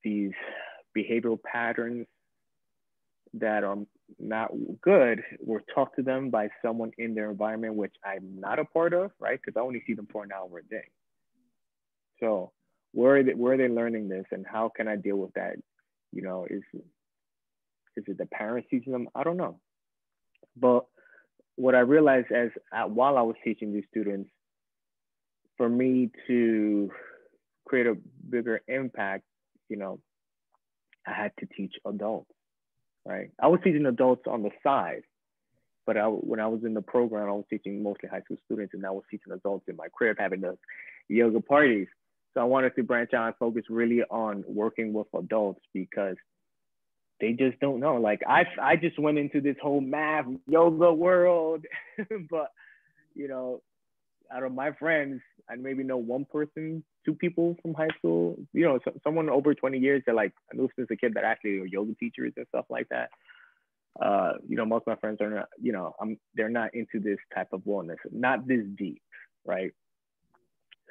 these behavioral patterns that are not good were taught to them by someone in their environment, which I'm not a part of, right? Because I only see them for an hour a day. So where are they learning this, and how can I deal with that? You know, is it the parents teaching them? I don't know. But what I realized while I was teaching these students, for me to create a bigger impact, you know, I had to teach adults, right? I was teaching adults on the side, but when I was in the program, I was teaching mostly high school students, and I was teaching adults in my crib, having the yoga parties. So I wanted to branch out and focus really on working with adults because they just don't know. Like I just went into this whole math yoga world, but you know, out of my friends, I maybe know one person, two people from high school. You know, someone over 20 years that like I knew since a kid that actually are yoga teachers and stuff like that. You know, most of my friends are not. You know, they're not into this type of wellness, not this deep, right?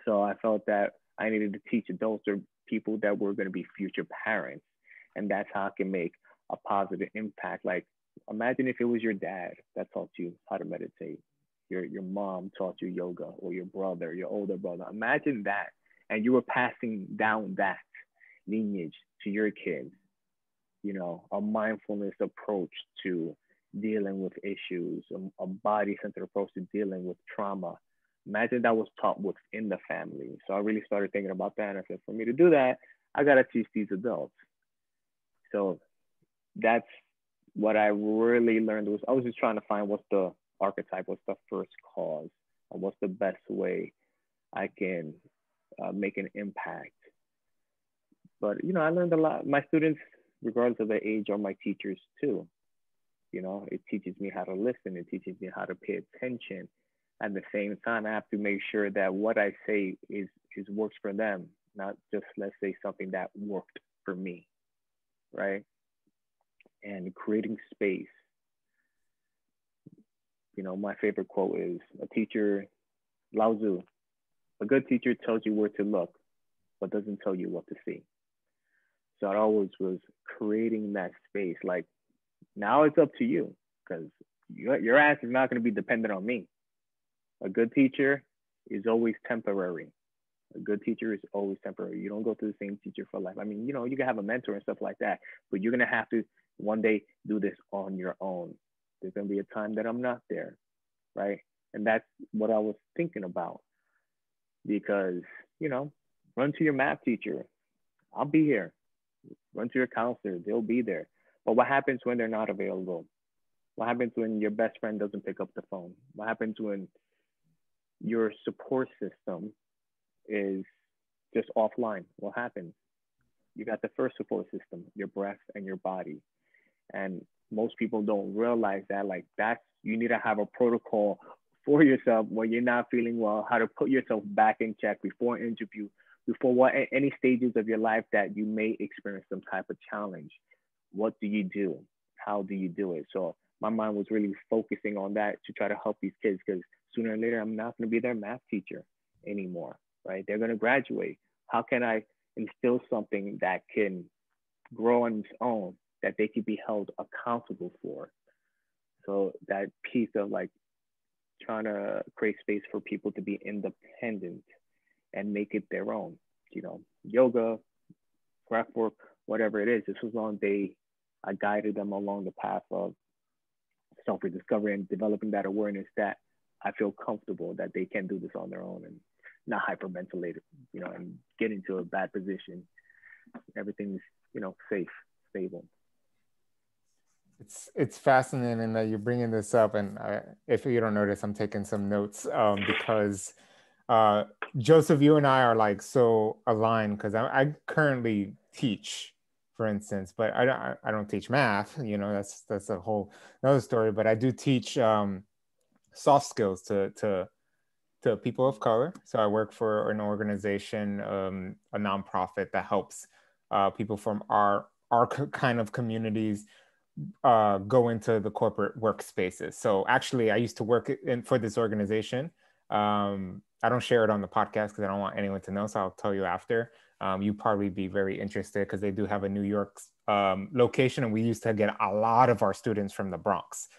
So I felt that I needed to teach adults or people that were going to be future parents, and that's how I can make a positive impact. Like, imagine if it was your dad that taught you how to meditate, your mom taught you yoga, or your brother, your older brother. Imagine that, and you were passing down that lineage to your kids. You know, a mindfulness approach to dealing with issues, a body-centered approach to dealing with trauma. Imagine that was taught within the family. So I really started thinking about that. And I said, for me to do that, I got to teach these adults. So that's what I really learned. I was just trying to find what's the archetype, what's the first cause, and what's the best way I can make an impact. But, you know, I learned a lot. My students, regardless of their age, are my teachers too. You know, it teaches me how to listen. It teaches me how to pay attention. At the same time, I have to make sure that what I say is works for them, not just, let's say, something that worked for me, right? And creating space. You know, my favorite quote is a teacher, Lao Tzu, a good teacher tells you where to look, but doesn't tell you what to see. So I always was creating that space. Like, now it's up to you, because your ass is not going to be dependent on me. A good teacher is always temporary. A good teacher is always temporary. You don't go to the same teacher for life. I mean, you know, you can have a mentor and stuff like that, but you're going to have to one day do this on your own. There's going to be a time that I'm not there, right? And that's what I was thinking about, because, you know, run to your math teacher. I'll be here. Run to your counselor. They'll be there. But what happens when they're not available? What happens when your best friend doesn't pick up the phone? What happens when your support system is just offline? What happens? You got the first support system, your breath and your body. And most people don't realize that, like, you need to have a protocol for yourself when you're not feeling well, how to put yourself back in check before an interview, before any stages of your life that you may experience some type of challenge. What do you do? How do you do it? So my mind was really focusing on that to try to help these kids, because sooner or later, I'm not going to be their math teacher anymore, right? They're going to graduate. How can I instill something that can grow on its own, that they can be held accountable for? So that piece of like trying to create space for people to be independent and make it their own, you know, yoga, breath work, whatever it is. This was on I guided them along the path of self-discovery and developing that awareness that I feel comfortable that they can do this on their own and not hyperventilate, you know, and get into a bad position. Everything's, you know, safe, stable.
It's fascinating that you're bringing this up, and if you don't notice, I'm taking some notes because Joseph, you and I are like so aligned because I currently teach, for instance, but I don't teach math. You know, that's a whole another story. But I do teach soft skills to people of color. So I work for an organization, a nonprofit that helps people from our kind of communities go into the corporate workspaces. So actually, I used to work for this organization. I don't share it on the podcast because I don't want anyone to know. So I'll tell you after. You probably be very interested because they do have a New York location, and we used to get a lot of our students from the Bronx.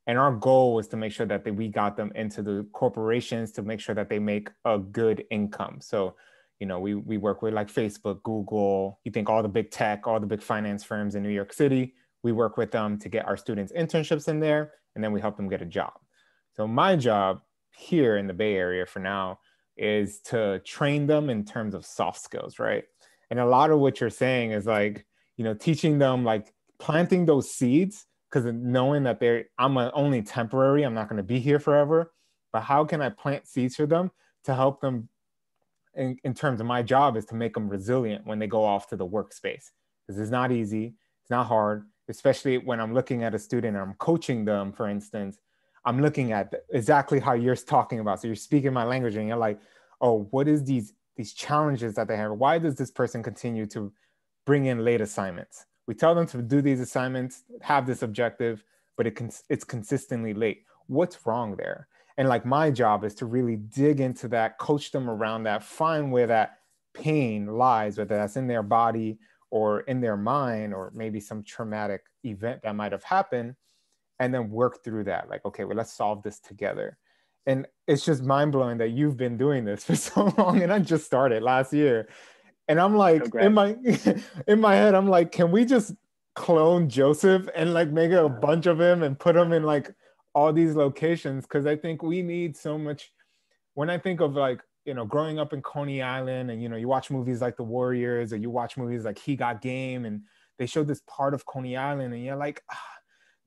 And our goal was to make sure that we got them into the corporations to make sure that they make a good income. So, you know, we work with like Facebook, Google, you think all the big tech, all the big finance firms in New York City. We work with them to get our students internships in there, and then we help them get a job. So my job here in the Bay Area for now is to train them in terms of soft skills, right? And a lot of what you're saying is like, you know, teaching them like planting those seeds, because knowing that I'm only temporary, I'm not going to be here forever, but how can I plant seeds for them to help them in terms of my job is to make them resilient when they go off to the workspace, because it's not easy, it's not hard, especially when I'm looking at a student and I'm coaching them, for instance. I'm looking at exactly how you're talking about. So you're speaking my language and you're like, oh, what is these challenges that they have? Why does this person continue to bring in late assignments? We tell them to do these assignments, have this objective, but it's consistently late. What's wrong there? And like my job is to really dig into that, coach them around that, find where that pain lies, whether that's in their body or in their mind, or maybe some traumatic event that might have happened, and then work through that. Like, okay, well, let's solve this together. And it's just mind blowing that you've been doing this for so long, and I just started last year. And I'm like, in my head, I'm like, can we just clone Joseph and like make a bunch of him and put him in like all these locations? Because I think we need so much. When I think of like, you know, growing up in Coney Island, and, you know, you watch movies like The Warriors, or you watch movies like He Got Game, and they show this part of Coney Island, and you're like,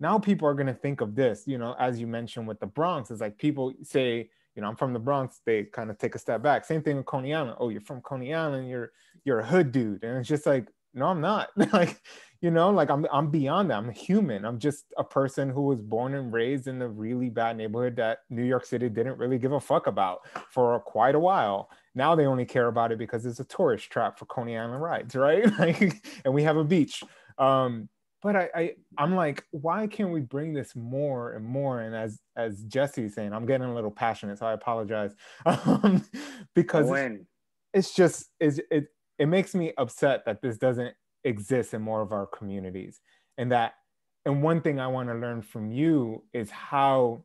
now people are going to think of this, you know, as you mentioned with the Bronx. It's like people say, you know, I'm from the Bronx, they kind of take a step back. Same thing with Coney Island. Oh, you're from Coney Island, you're a hood dude. And it's just like, no, I'm not. Like, you know, like I'm beyond that. I'm a human. I'm just a person who was born and raised in a really bad neighborhood that New York City didn't really give a fuck about for quite a while. Now they only care about it because it's a tourist trap for Coney Island rides, right? Like, and we have a beach. But I'm like, why can't we bring this more and more? And as Jesse's saying, I'm getting a little passionate, so I apologize. Because it's just, it makes me upset that this doesn't exist in more of our communities. And one thing I want to learn from you is how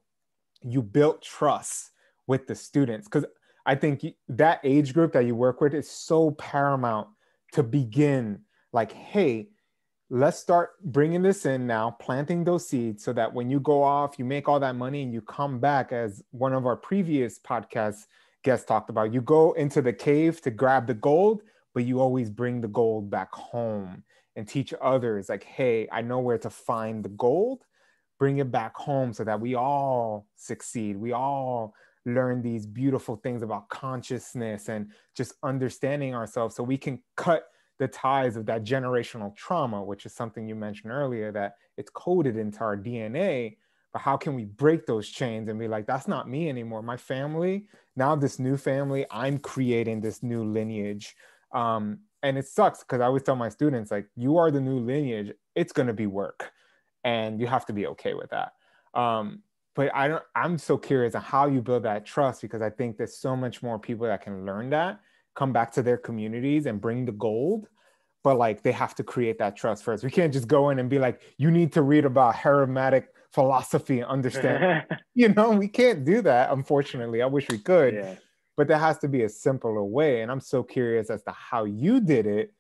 you built trust with the students. Because I think that age group that you work with is so paramount to begin like, hey, let's start bringing this in now, planting those seeds so that when you go off, you make all that money and you come back, as one of our previous podcast guests talked about, you go into the cave to grab the gold, but you always bring the gold back home and teach others like, hey, I know where to find the gold, bring it back home so that we all succeed. We all learn these beautiful things about consciousness and just understanding ourselves so we can cut the ties of that generational trauma, which is something you mentioned earlier, that it's coded into our DNA. But how can we break those chains and be like, that's not me anymore. My family, now this new family, I'm creating this new lineage. And it sucks because I always tell my students, like, you are the new lineage. It's going to be work, and you have to be okay with that. But I'm so curious on how you build that trust, because I think there's so much more people that can learn that, come back to their communities and bring the gold, but like they have to create that trust first. We can't just go in and be like, you need to read about Hermetic philosophy and understand. You know, we can't do that, unfortunately. I wish we could, but there has to be a simpler way. And I'm so curious as to how you did it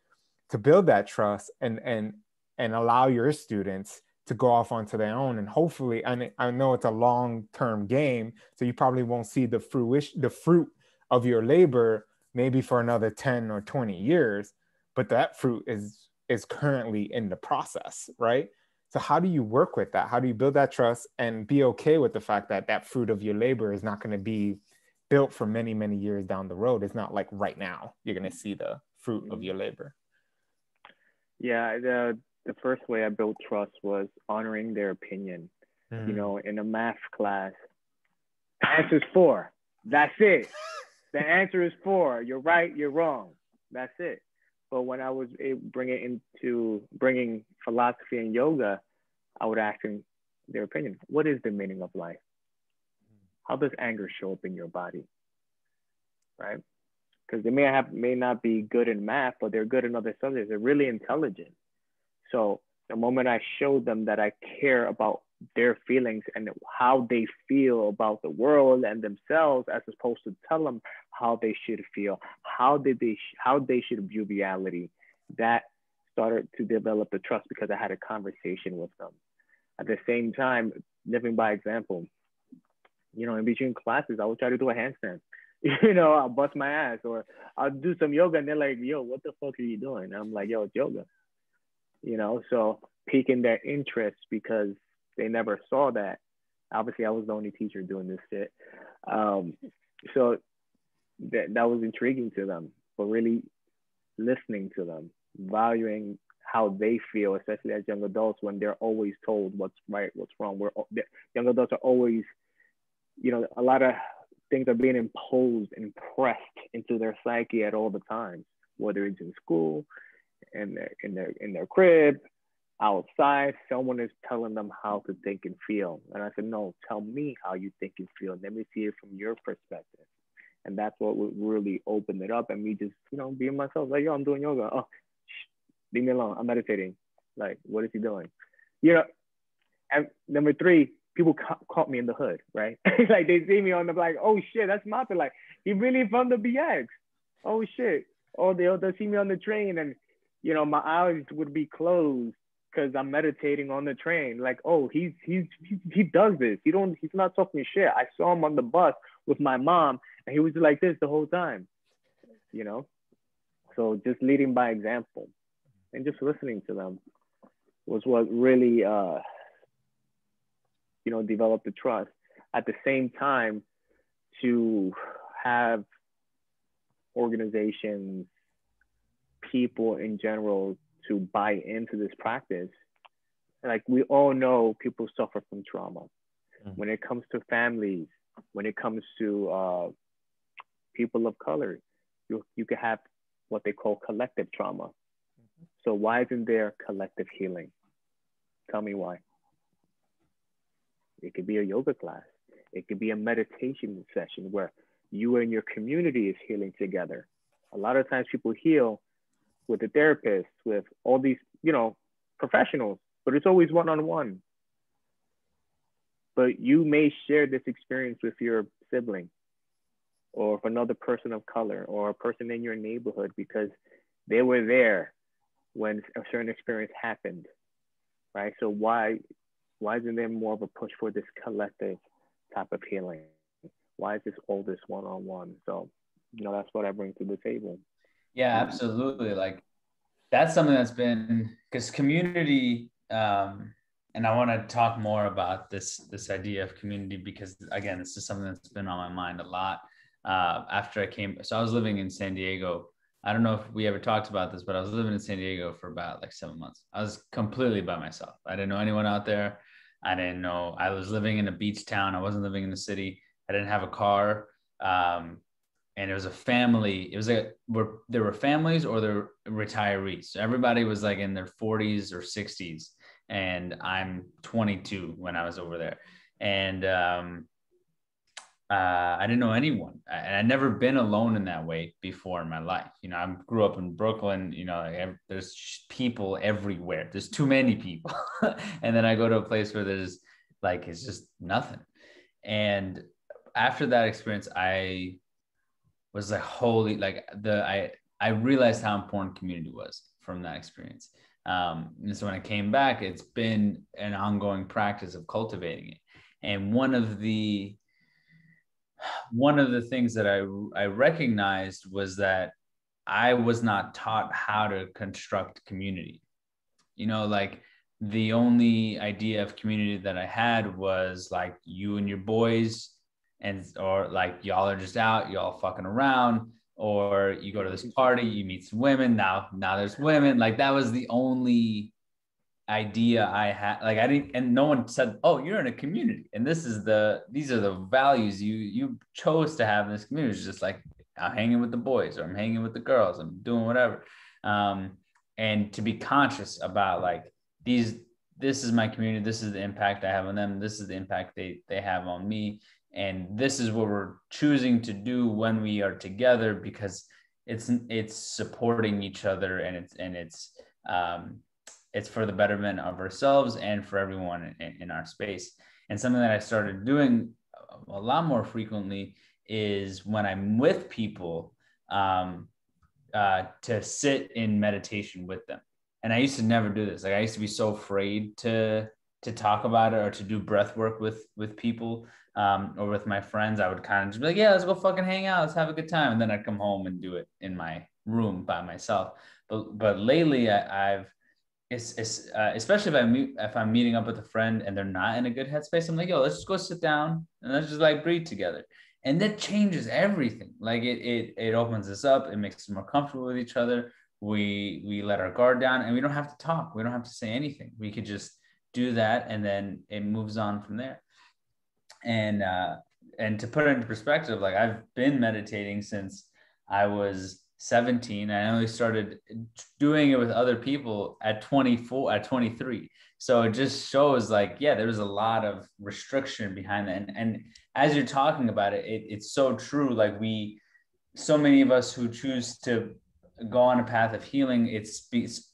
to build that trust and allow your students to go off onto their own. And hopefully, and I know it's a long-term game, so you probably won't see the fruit of your labor maybe for another 10 or 20 years, but that fruit is currently in the process, right? So how do you work with that? How do you build that trust and be okay with the fact that that fruit of your labor is not going to be built for many, many years down the road? It's not like right now you're going to see the fruit of your labor.
Yeah, the first way I built trust was honoring their opinion. You know, in a math class, the answer is 4. That's it. The answer is 4. You're right, you're wrong. That's it. But when I was bringing philosophy and yoga, I would ask them their opinion. What is the meaning of life? How does anger show up in your body? Right? Because they may not be good in math, but they're good in other subjects. They're really intelligent. So the moment I showed them that I care about their feelings and how they feel about the world and themselves, as opposed to tell them how they should feel, how they should view reality, that started to develop the trust because I had a conversation with them. At the same time, living by example, you know, in between classes, I would try to do a handstand. You know, I'll bust my ass, or I'll do some yoga and they're like, yo, what the fuck are you doing? And I'm like, yo, it's yoga. You know, so piquing their interest because they never saw that. Obviously, I was the only teacher doing this shit. So that was intriguing to them, but really listening to them, valuing how they feel, especially as young adults when they're always told what's right, what's wrong. Young adults are always, you know, a lot of things are being imposed and pressed into their psyche at all the times, whether it's in school, in their crib, outside. Someone is telling them how to think and feel. And I said, no, tell me how you think and feel. Let me see it from your perspective. And that's what would really open it up. And me just, you know, being myself, like, yo, I'm doing yoga. Oh, leave me alone. I'm meditating. Like, what is he doing? You know, and number 3, people caught me in the hood, right? Like they see me on the, like, oh shit, that's Mata. Like, he really from the BX. Oh shit. Or they'll see me on the train and, you know, my eyes would be closed because I'm meditating on the train. Like, oh, he does this. He's not talking shit. I saw him on the bus with my mom and he was like this the whole time, you know? So just leading by example and just listening to them was what really, you know, developed the trust. At the same time, to have organizations, people in general to buy into this practice. Like we all know people suffer from trauma. When it comes to families, when it comes to people of color, you could have what they call collective trauma. So why isn't there collective healing? Tell me why. It could be a yoga class. It could be a meditation session where you and your community is healing together. A lot of times people heal with a therapist, with all these, you know, professionals, but it's always one-on-one. But you may share this experience with your sibling or with another person of color or a person in your neighborhood because they were there when a certain experience happened, right? So why isn't there more of a push for this collective type of healing? Why is this all this one-on-one? So, you know, that's what I bring to the table.
Yeah, absolutely. Like that's something that's been, because community, and I want to talk more about this idea of community, because again, this is something that's been on my mind a lot after I came. So I was living in San Diego. I don't know if we ever talked about this, but I was living in San Diego for about like 7 months. I was completely by myself. I didn't know anyone out there. I was living in a beach town. I wasn't living in the city. I didn't have a car. And it was a family. There were families or there were retirees. So everybody was like in their 40s or 60s. And I'm 22 when I was over there. And I didn't know anyone. And I'd never been alone in that way before in my life. You know, I grew up in Brooklyn, you know, there's people everywhere. There's too many people. And then I go to a place where there's like, it's just nothing. And after that experience, I was like, holy, like I realized how important community was from that experience. And so when I came back, it's been an ongoing practice of cultivating it. And one of the things that I recognized was that I was not taught how to construct community. You know, like the only idea of community that I had was like you and your boys, and or like y'all are just out, y'all fucking around, or you go to this party, you meet some women. Now there's women. Like that was the only idea I had. Like I didn't, and no one said, "Oh, you're in a community, and these are the values you chose to have in this community." It's just like I'm hanging with the boys, or I'm hanging with the girls, I'm doing whatever. And to be conscious about like this is my community, this is the impact I have on them, this is the impact they have on me, and this is what we're choosing to do when we are together, because it's supporting each other, and it's for the betterment of ourselves and for everyone in our space. And something that I started doing a lot more frequently is when I'm with people, to sit in meditation with them. And I used to never do this. Like I used to be so afraid to talk about it or to do breath work with people, or with my friends. I would kind of just be like, yeah, let's go fucking hang out, let's have a good time, and then I'd come home and do it in my room by myself. But lately I've it's especially if I'm meeting up with a friend and they're not in a good headspace, I'm like, yo, let's just go sit down and let's just like breathe together. And that changes everything. Like it opens us up, it makes us more comfortable with each other. We let our guard down, and we don't have to talk, we don't have to say anything. We could just do that, and then it moves on from there. And to put it into perspective, like I've been meditating since I was 17. I only started doing it with other people at 23. So it just shows like, yeah, there was a lot of restriction behind that. And as you're talking about it, it's so true. Like so many of us who choose to go on a path of healing, it's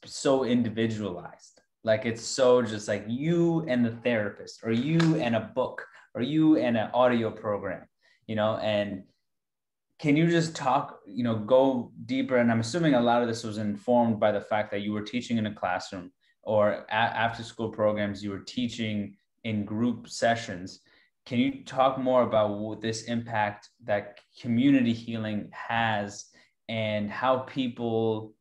so individualized. Like it's so just like you and the therapist, or you and a book, or you and an audio program, and can you just talk, go deeper? And I'm assuming a lot of this was informed by the fact that you were teaching in a classroom, or after school programs, you were teaching in group sessions. Can you talk more about this impact that community healing has, and how people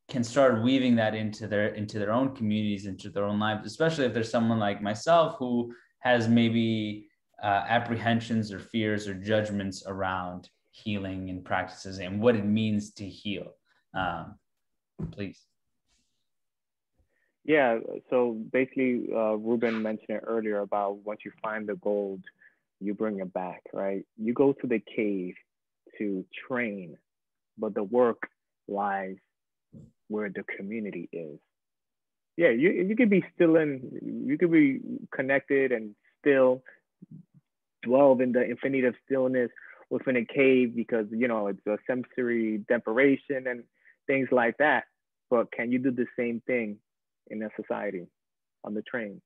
can start weaving that into their own communities, into their own lives, especially if there's someone like myself who has maybe apprehensions or fears or judgments around healing and practices and what it means to heal. Please.
Yeah, so basically, Ruben mentioned it earlier about once you find the gold, you bring it back, right? You go to the cave to train, but the work lies where the community is. Yeah, you could be you could be connected and still dwell in the infinity of stillness within a cave, because it's a sensory deprivation and things like that. But can you do the same thing in a society, on the train,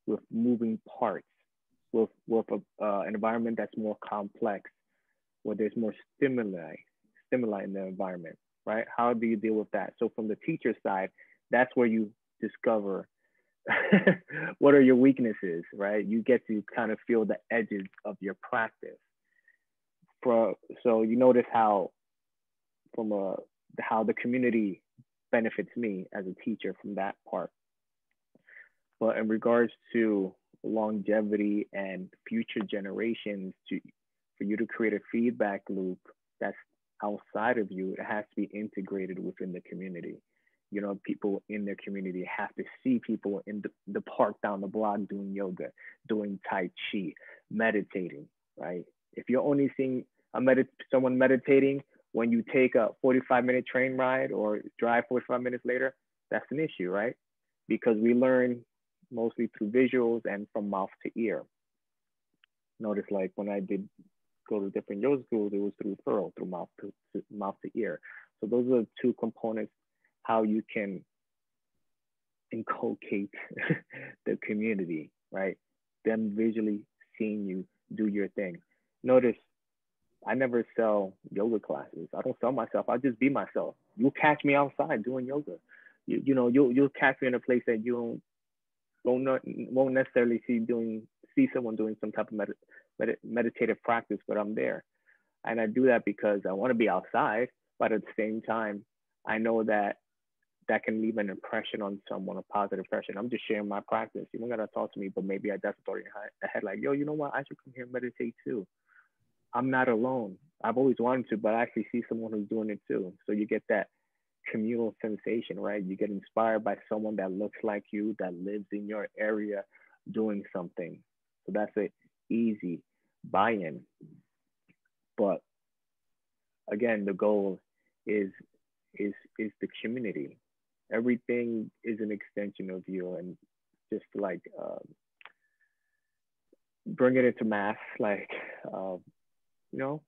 with moving parts, with an environment that's more complex, where there's more stimuli in the environment, right? How do you deal with that? So from the teacher side, that's where you discover what are your weaknesses, right? You get to kind of feel the edges of your practice. So you notice how how the community benefits me as a teacher from that part. But in regards to longevity and future generations, for you to create a feedback loop that's outside of you, it has to be integrated within the community. People in their community have to see people in the park down the block doing yoga, doing Tai Chi, meditating, right? If you're only seeing someone meditating when you take a 45-minute train ride or drive 45 minutes later, that's an issue, right? Because we learn mostly through visuals and from mouth to ear. Notice like when I did go to different yoga schools, it was through referral, through mouth to ear. So those are the two components, how you can inculcate the community, right? Them visually seeing you do your thing. Notice I never sell yoga classes. I don't sell myself. I just be myself. You'll catch me outside doing yoga. You'll catch me in a place that you won't necessarily see someone doing some type of meditative practice, but I'm there. And I do that because I want to be outside, but at the same time, I know that that can leave an impression on someone, a positive impression. I'm just sharing my practice. You don't gotta talk to me, but maybe that's a thought in your head, like, yo, you know what? I should come here and meditate too. I'm not alone. I've always wanted to, but I actually see someone who's doing it too. So you get that communal sensation, right? You get inspired by someone that looks like you, that lives in your area doing something. So that's an easy buy-in. But again, the goal is the community. Everything is an extension of you, and just like bring it into math, like you know,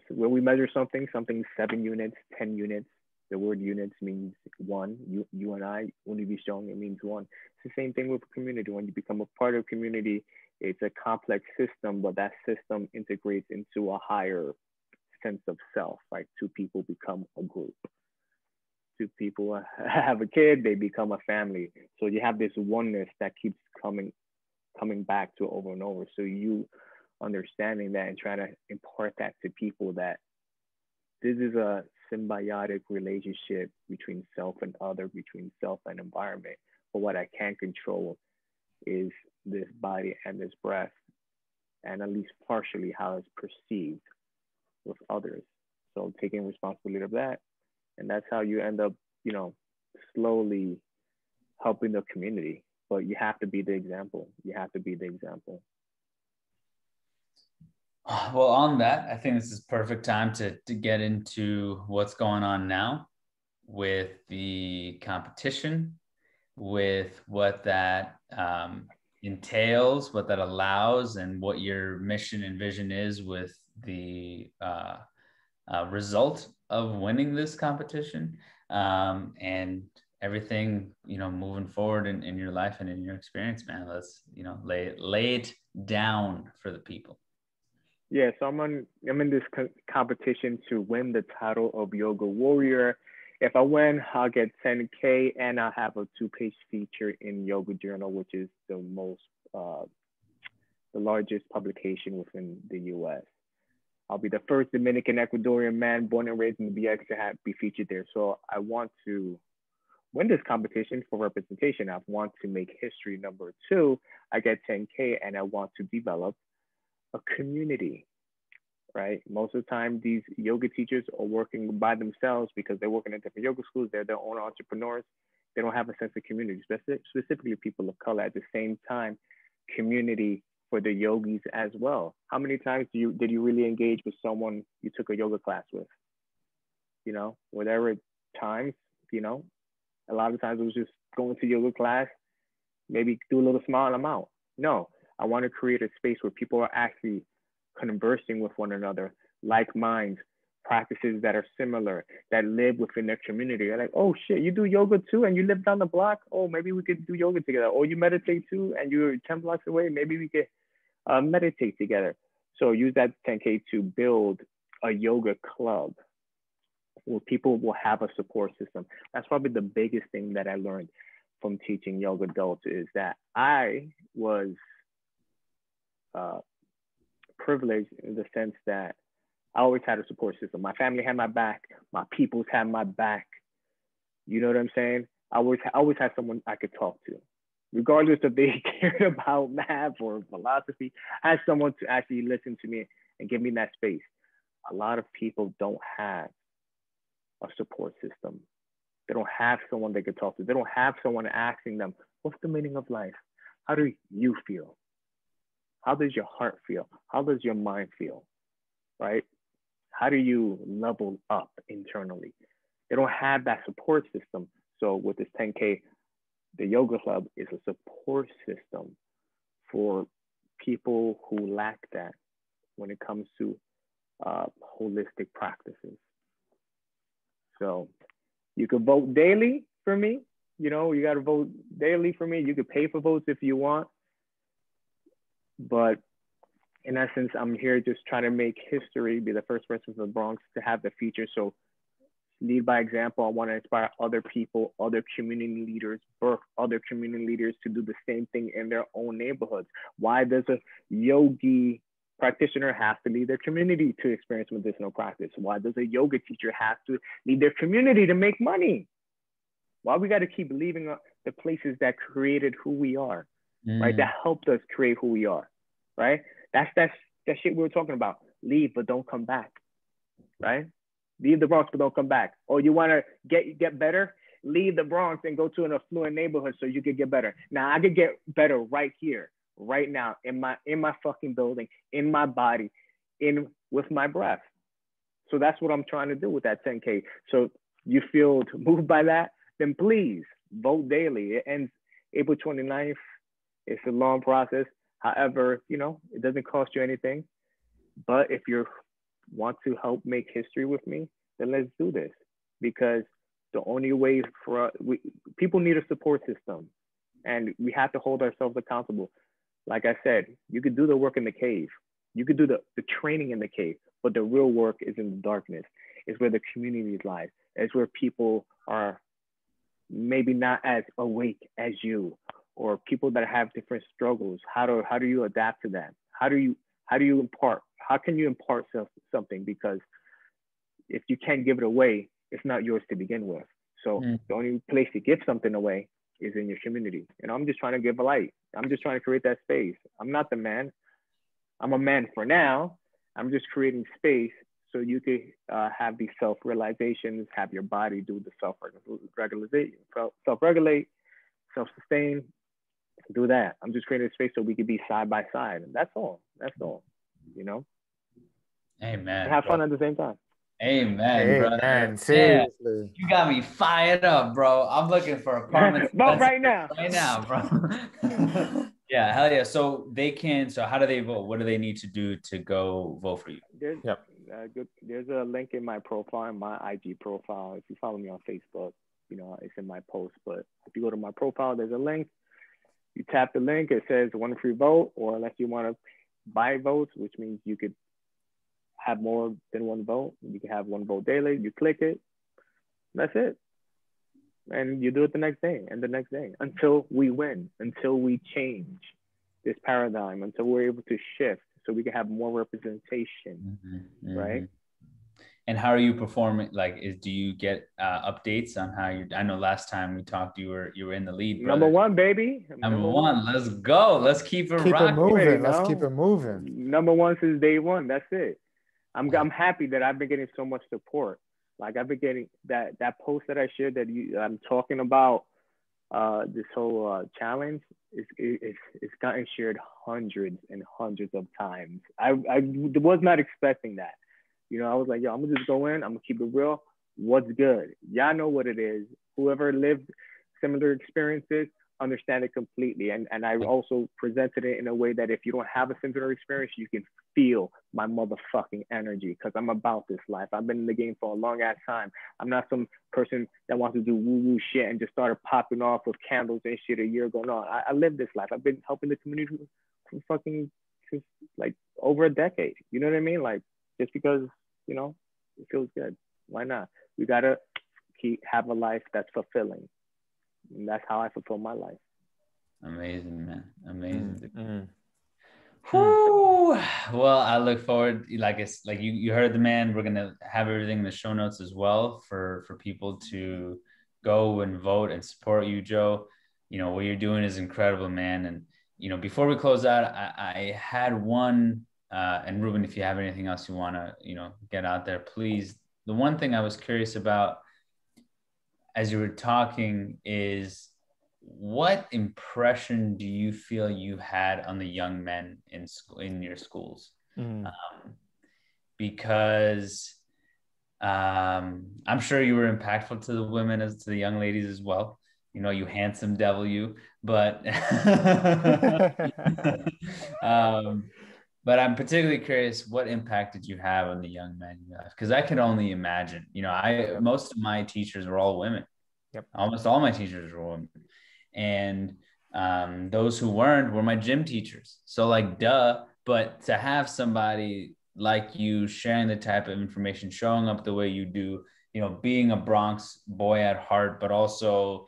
when we measure something 7 units, 10 units. The word units means one. You and I, univision, it means one. It's the same thing with community. When you become a part of community, it's a complex system, but that system integrates into a higher sense of self. Like 2 people become a group. 2 people have a kid, they become a family. So you have this oneness that keeps coming back to over and over. So you understanding that and trying to impart that to people, that this is a symbiotic relationship between self and other, between self and environment. But what I can't control is this body and this breath, and at least partially how it's perceived with others. So taking responsibility of that. And that's how you end up, you know, slowly helping the community. But you have to be the example. You have to be the example.
Well, on that, I think this is perfect time to get into what's going on now with the competition, with what that entails, what that allows, and what your mission and vision is with the result of winning this competition, and everything, you know, moving forward in your life and in your experience, man. Let's, you know, lay it down for the people.
Yeah, so I'm in this competition to win the title of Yoga Warrior. If I win, I'll get 10K, and I'll have a 2-page feature in Yoga Journal, which is the largest publication within the U.S. I'll be the first Dominican Ecuadorian man born and raised in the BX to be featured there. So I want to win this competition for representation. I want to make history. Number 2, I get 10K, and I want to develop a community, right? Most of the time, these yoga teachers are working by themselves because they're working at different yoga schools. They're their own entrepreneurs. They don't have a sense of community, specifically people of color. At the same time, community for the yogis as well. How many times did you really engage with someone you took a yoga class with? You know, whatever times, you know, a lot of times it was just going to yoga class, maybe do a little smile and I'm out. No, I want to create a space where people are actually conversing with one another, like minds, practices that are similar, that live within their community. They're like, oh shit, you do yoga too and you live down the block? Oh, maybe we could do yoga together. Or you meditate too and you're 10 blocks away? Maybe we could meditate together. So use that 10K to build a yoga club where people will have a support system. That's probably the biggest thing that I learned from teaching yoga adults, is that I was privileged in the sense that I always had a support system. My family had my back. My peoples had my back. You know what I'm saying? I always had someone I could talk to, regardless if they cared about math or philosophy. I had someone to actually listen to me and give me that space. A lot of people don't have a support system. They don't have someone they could talk to. They don't have someone asking them, what's the meaning of life? How do you feel? How does your heart feel? How does your mind feel, right? How do you level up internally? They don't have that support system. So with this 10K, the yoga club is a support system for people who lack that when it comes to holistic practices. So you could vote daily for me. You know, you got to vote daily for me. You could pay for votes if you want. But in essence, I'm here just trying to make history, be the first person from the Bronx to have the feature. So lead by example. I want to inspire other people, other community leaders, birth other community leaders to do the same thing in their own neighborhoods. Why does a yogi practitioner have to lead their community to experience medicinal practice? Why does a yoga teacher have to lead their community to make money? Why we got to keep leaving the places that created who we are, right? That helped us create who we are, right? That's that shit we were talking about. Leave, but don't come back, right? Leave the Bronx, but don't come back. Or you want to get better? Leave the Bronx and go to an affluent neighborhood so you could get better. Now I could get better right here, right now, in my fucking building, in my body, with my breath. So that's what I'm trying to do with that 10K. So you feel moved by that, then please vote daily. It ends April 29th. It's a long process. However, it doesn't cost you anything. But if you want to help make history with me, then let's do this. Because the only way people need a support system. And we have to hold ourselves accountable. Like I said, you could do the work in the cave. You could do the training in the cave. But the real work is in the darkness. It's where the communities lie. It's where people are maybe not as awake as you, or people that have different struggles. How do you adapt to that? How can you impart something? Because if you can't give it away, it's not yours to begin with. So the only place to give something away is in your community. And I'm just trying to give a light. I'm just trying to create that space. I'm not the man. I'm a man for now. I'm just creating space so you could have these self-realizations, have your body do the self-regulate, self-sustain, do that. I'm just creating a space so we could be side by side. And that's all.
Amen.
And have fun at the same time.
Amen, brother.
Amen. Seriously.
You got me fired up, bro. I'm looking for apartments.
Vote right now.
Right now, bro. Yeah, hell yeah. So how do they vote? What do they need to do to go vote for you?
There's a link in my profile, in my IG profile. If you follow me on Facebook, it's in my post. But if you go to my profile, there's a link. You tap the link, it says one free vote, or unless you want to buy votes, which means you could have more than one vote. You can have one vote daily. You click it. That's it. And you do it the next day and the next day until we win, until we change this paradigm, until we're able to shift so we can have more representation, right?
And how are you performing? Do you get updates on how you're? I know last time we talked, you were in the lead, brother.
Number one, baby.
Number one. Let's go. Let's keep it
moving. Let's keep it moving.
Number one since day one. That's it. I'm happy that I've been getting so much support. Like I've been getting that post that I shared that I'm talking about this whole challenge. It's gotten shared hundreds and hundreds of times. I was not expecting that. I was like, yo, I'm gonna just go in. I'm gonna keep it real. What's good? Y'all know what it is. Whoever lived similar experiences understand it completely. And I also presented it in a way that if you don't have a similar experience, you can feel my motherfucking energy, because I'm about this life. I've been in the game for a long ass time. I'm not some person that wants to do woo-woo shit and just started popping off with candles and shit a year ago. No, I live this life. I've been helping the community for since like over a decade. You know what I mean? Like, just because, it feels good. Why not? We gotta have a life that's fulfilling. And that's how I fulfill my life.
Amazing, man. Amazing. Whew. Well, I look forward, like you heard the man. We're gonna have everything in the show notes as well for people to go and vote and support you, Joe. What you're doing is incredible, man. And before we close out, I had one and Ruben, if you have anything else you want to get out there, please. The one thing I was curious about as you were talking is, what impression do you feel you had on the young men in your schools? Because I'm sure you were impactful to the women as to the young ladies as well. You handsome devil, you. But but I'm particularly curious, what impact did you have on the young men in your life? Because I can only imagine. Most of my teachers were all women.
Yep.
Almost all my teachers were women. And those who weren't were my gym teachers. So duh, but to have somebody like you sharing the type of information, showing up the way you do, being a Bronx boy at heart, but also,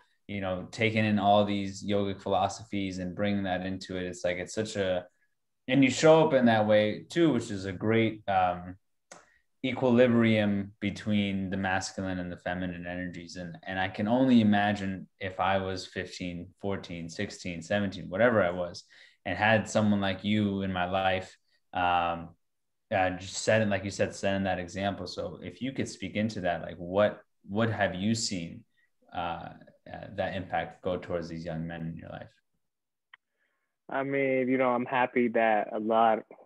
taking in all these yogic philosophies and bringing that into it. And you show up in that way too, which is a great equilibrium between the masculine and the feminine energies. And I can only imagine if I was 15, 14, 16, 17, whatever I was, and had someone like you in my life, just setting, like you said, setting that example. So if you could speak into that, like what have you seen that impact go towards these young men in your life?
I mean, I'm happy that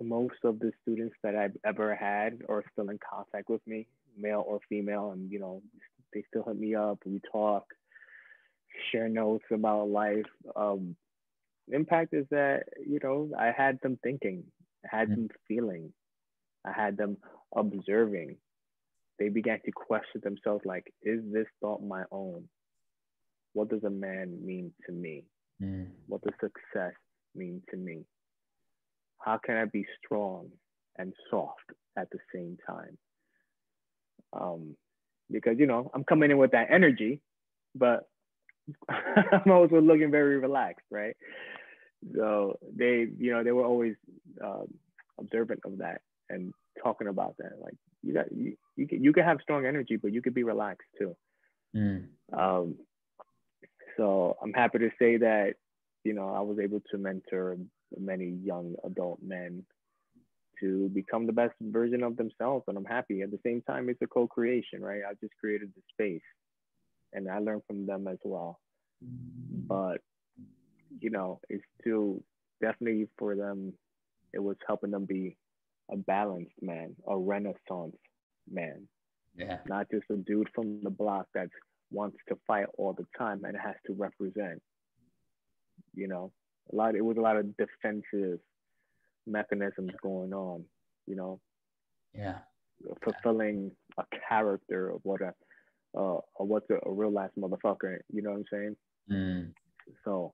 most of the students that I've ever had are still in contact with me, male or female, and they still hit me up. We talk, share notes about life. Impact is that I had them thinking, I had them feeling, I had them observing. They began to question themselves, like, is this thought my own? What does a man mean to me? What does success mean to me? How can I be strong and soft at the same time? Because I'm coming in with that energy, but I'm also looking very relaxed, right? So they were always observant of that and talking about that. Like you can have strong energy, but you could be relaxed too. So I'm happy to say that I was able to mentor many young adult men to become the best version of themselves, and I'm happy. At the same time, it's a co-creation, right? I just created the space, and I learned from them as well. But it's still definitely for them. It was helping them be a balanced man, a Renaissance man, not just a dude from the block that wants to fight all the time and has to represent. It was a lot of defensive mechanisms going on, fulfilling a character of what's a real ass motherfucker, you know what I'm saying? So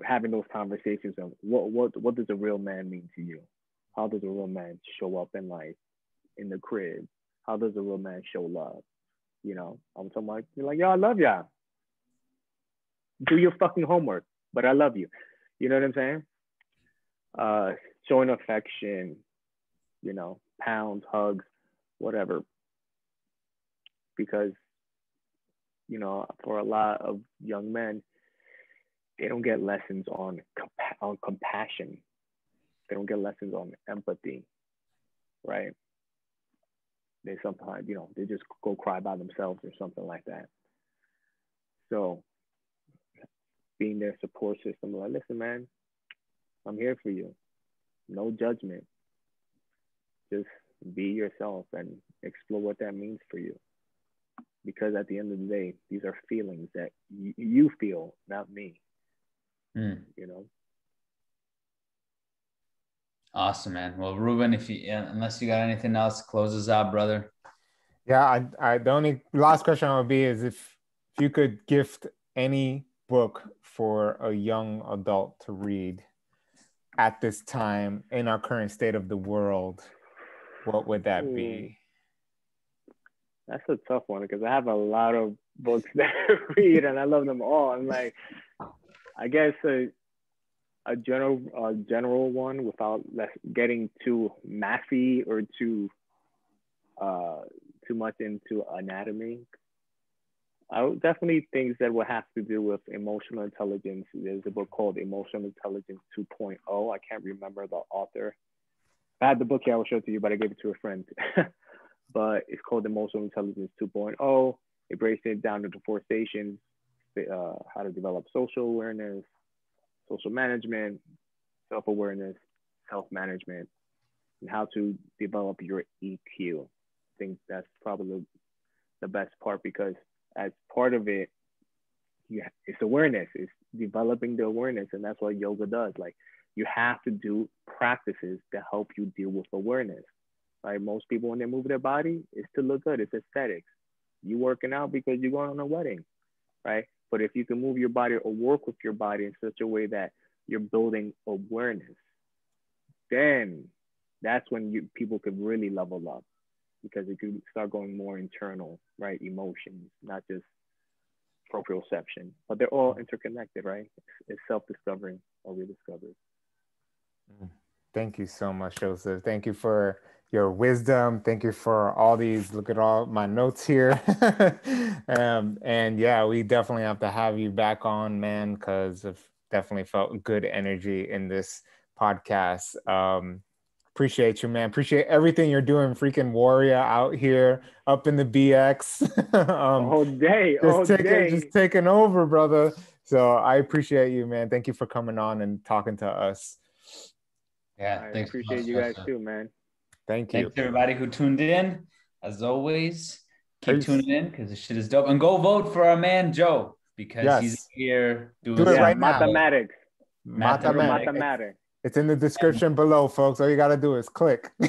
having those conversations of what does a real man mean to you? How does a real man show up in life, in the crib? How does a real man show love? I'm talking like, you're like, yo, I love y'all. Do your fucking homework, but I love you. You know what I'm saying? Showing affection, pounds, hugs, whatever. Because, for a lot of young men, they don't get lessons on compassion. They don't get lessons on empathy, right? They sometimes, they just go cry by themselves or something like that. So being their support system, like, listen, man, I'm here for you. No judgment. Just be yourself and explore what that means for you. Because at the end of the day, these are feelings that you feel, not me.
Awesome, man. Well, Ruben, unless you got anything else, close us out, brother.
Yeah, the only last question would be is if you could gift any book for a young adult to read at this time in our current state of the world, what would that be?
That's a tough one because I have a lot of books that I read and I love them all. I'm like, I guess a general one without getting too mathy or too much into anatomy. I would definitely things that would have to do with emotional intelligence. There's a book called Emotional Intelligence 2.0. I can't remember the author. If I had the book here, I will show it to you, but I gave it to a friend. But it's called Emotional Intelligence 2.0. It breaks it down into 4 stations: how to develop social awareness, social management, self-awareness, self-management, and how to develop your EQ. I think that's probably the best part because as part of it, it's awareness. It's developing the awareness, and that's what yoga does. Like you have to do practices to help you deal with awareness. Right? Most people, when they move their body, it's to look good. It's aesthetics. You working out because you're going on a wedding, right? But if you can move your body or work with your body in such a way that you're building awareness, then that's when people could really level up because it could start going more internal, right? Emotions, not just proprioception, but they're all interconnected, right? It's self-discovering or rediscovery.
Thank you so much, Joseph. Thank you for your wisdom. Thank you for all these. Look at all my notes here. And yeah, we definitely have to have you back on, man, because I've definitely felt good energy in this podcast. Appreciate you, man. Appreciate everything you're doing, freaking warrior out here up in the BX.
All day, all day.
Just taking over, brother. So I appreciate you, man. Thank you for coming on and talking to us.
Yeah,
I appreciate you guys too, man.
Thank you.
Thanks everybody who tuned in. As always, keep tuning in because this shit is dope. And go vote for our man Joe because he's here doing
it right
now. Mathematics.
Mathematics. It's in the description below, folks. All you gotta do is click.
Go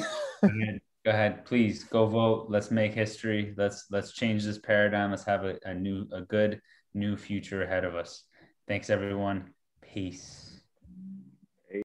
ahead, please go vote. Let's make history. Let's change this paradigm. Let's have a good new future ahead of us. Thanks everyone. Peace.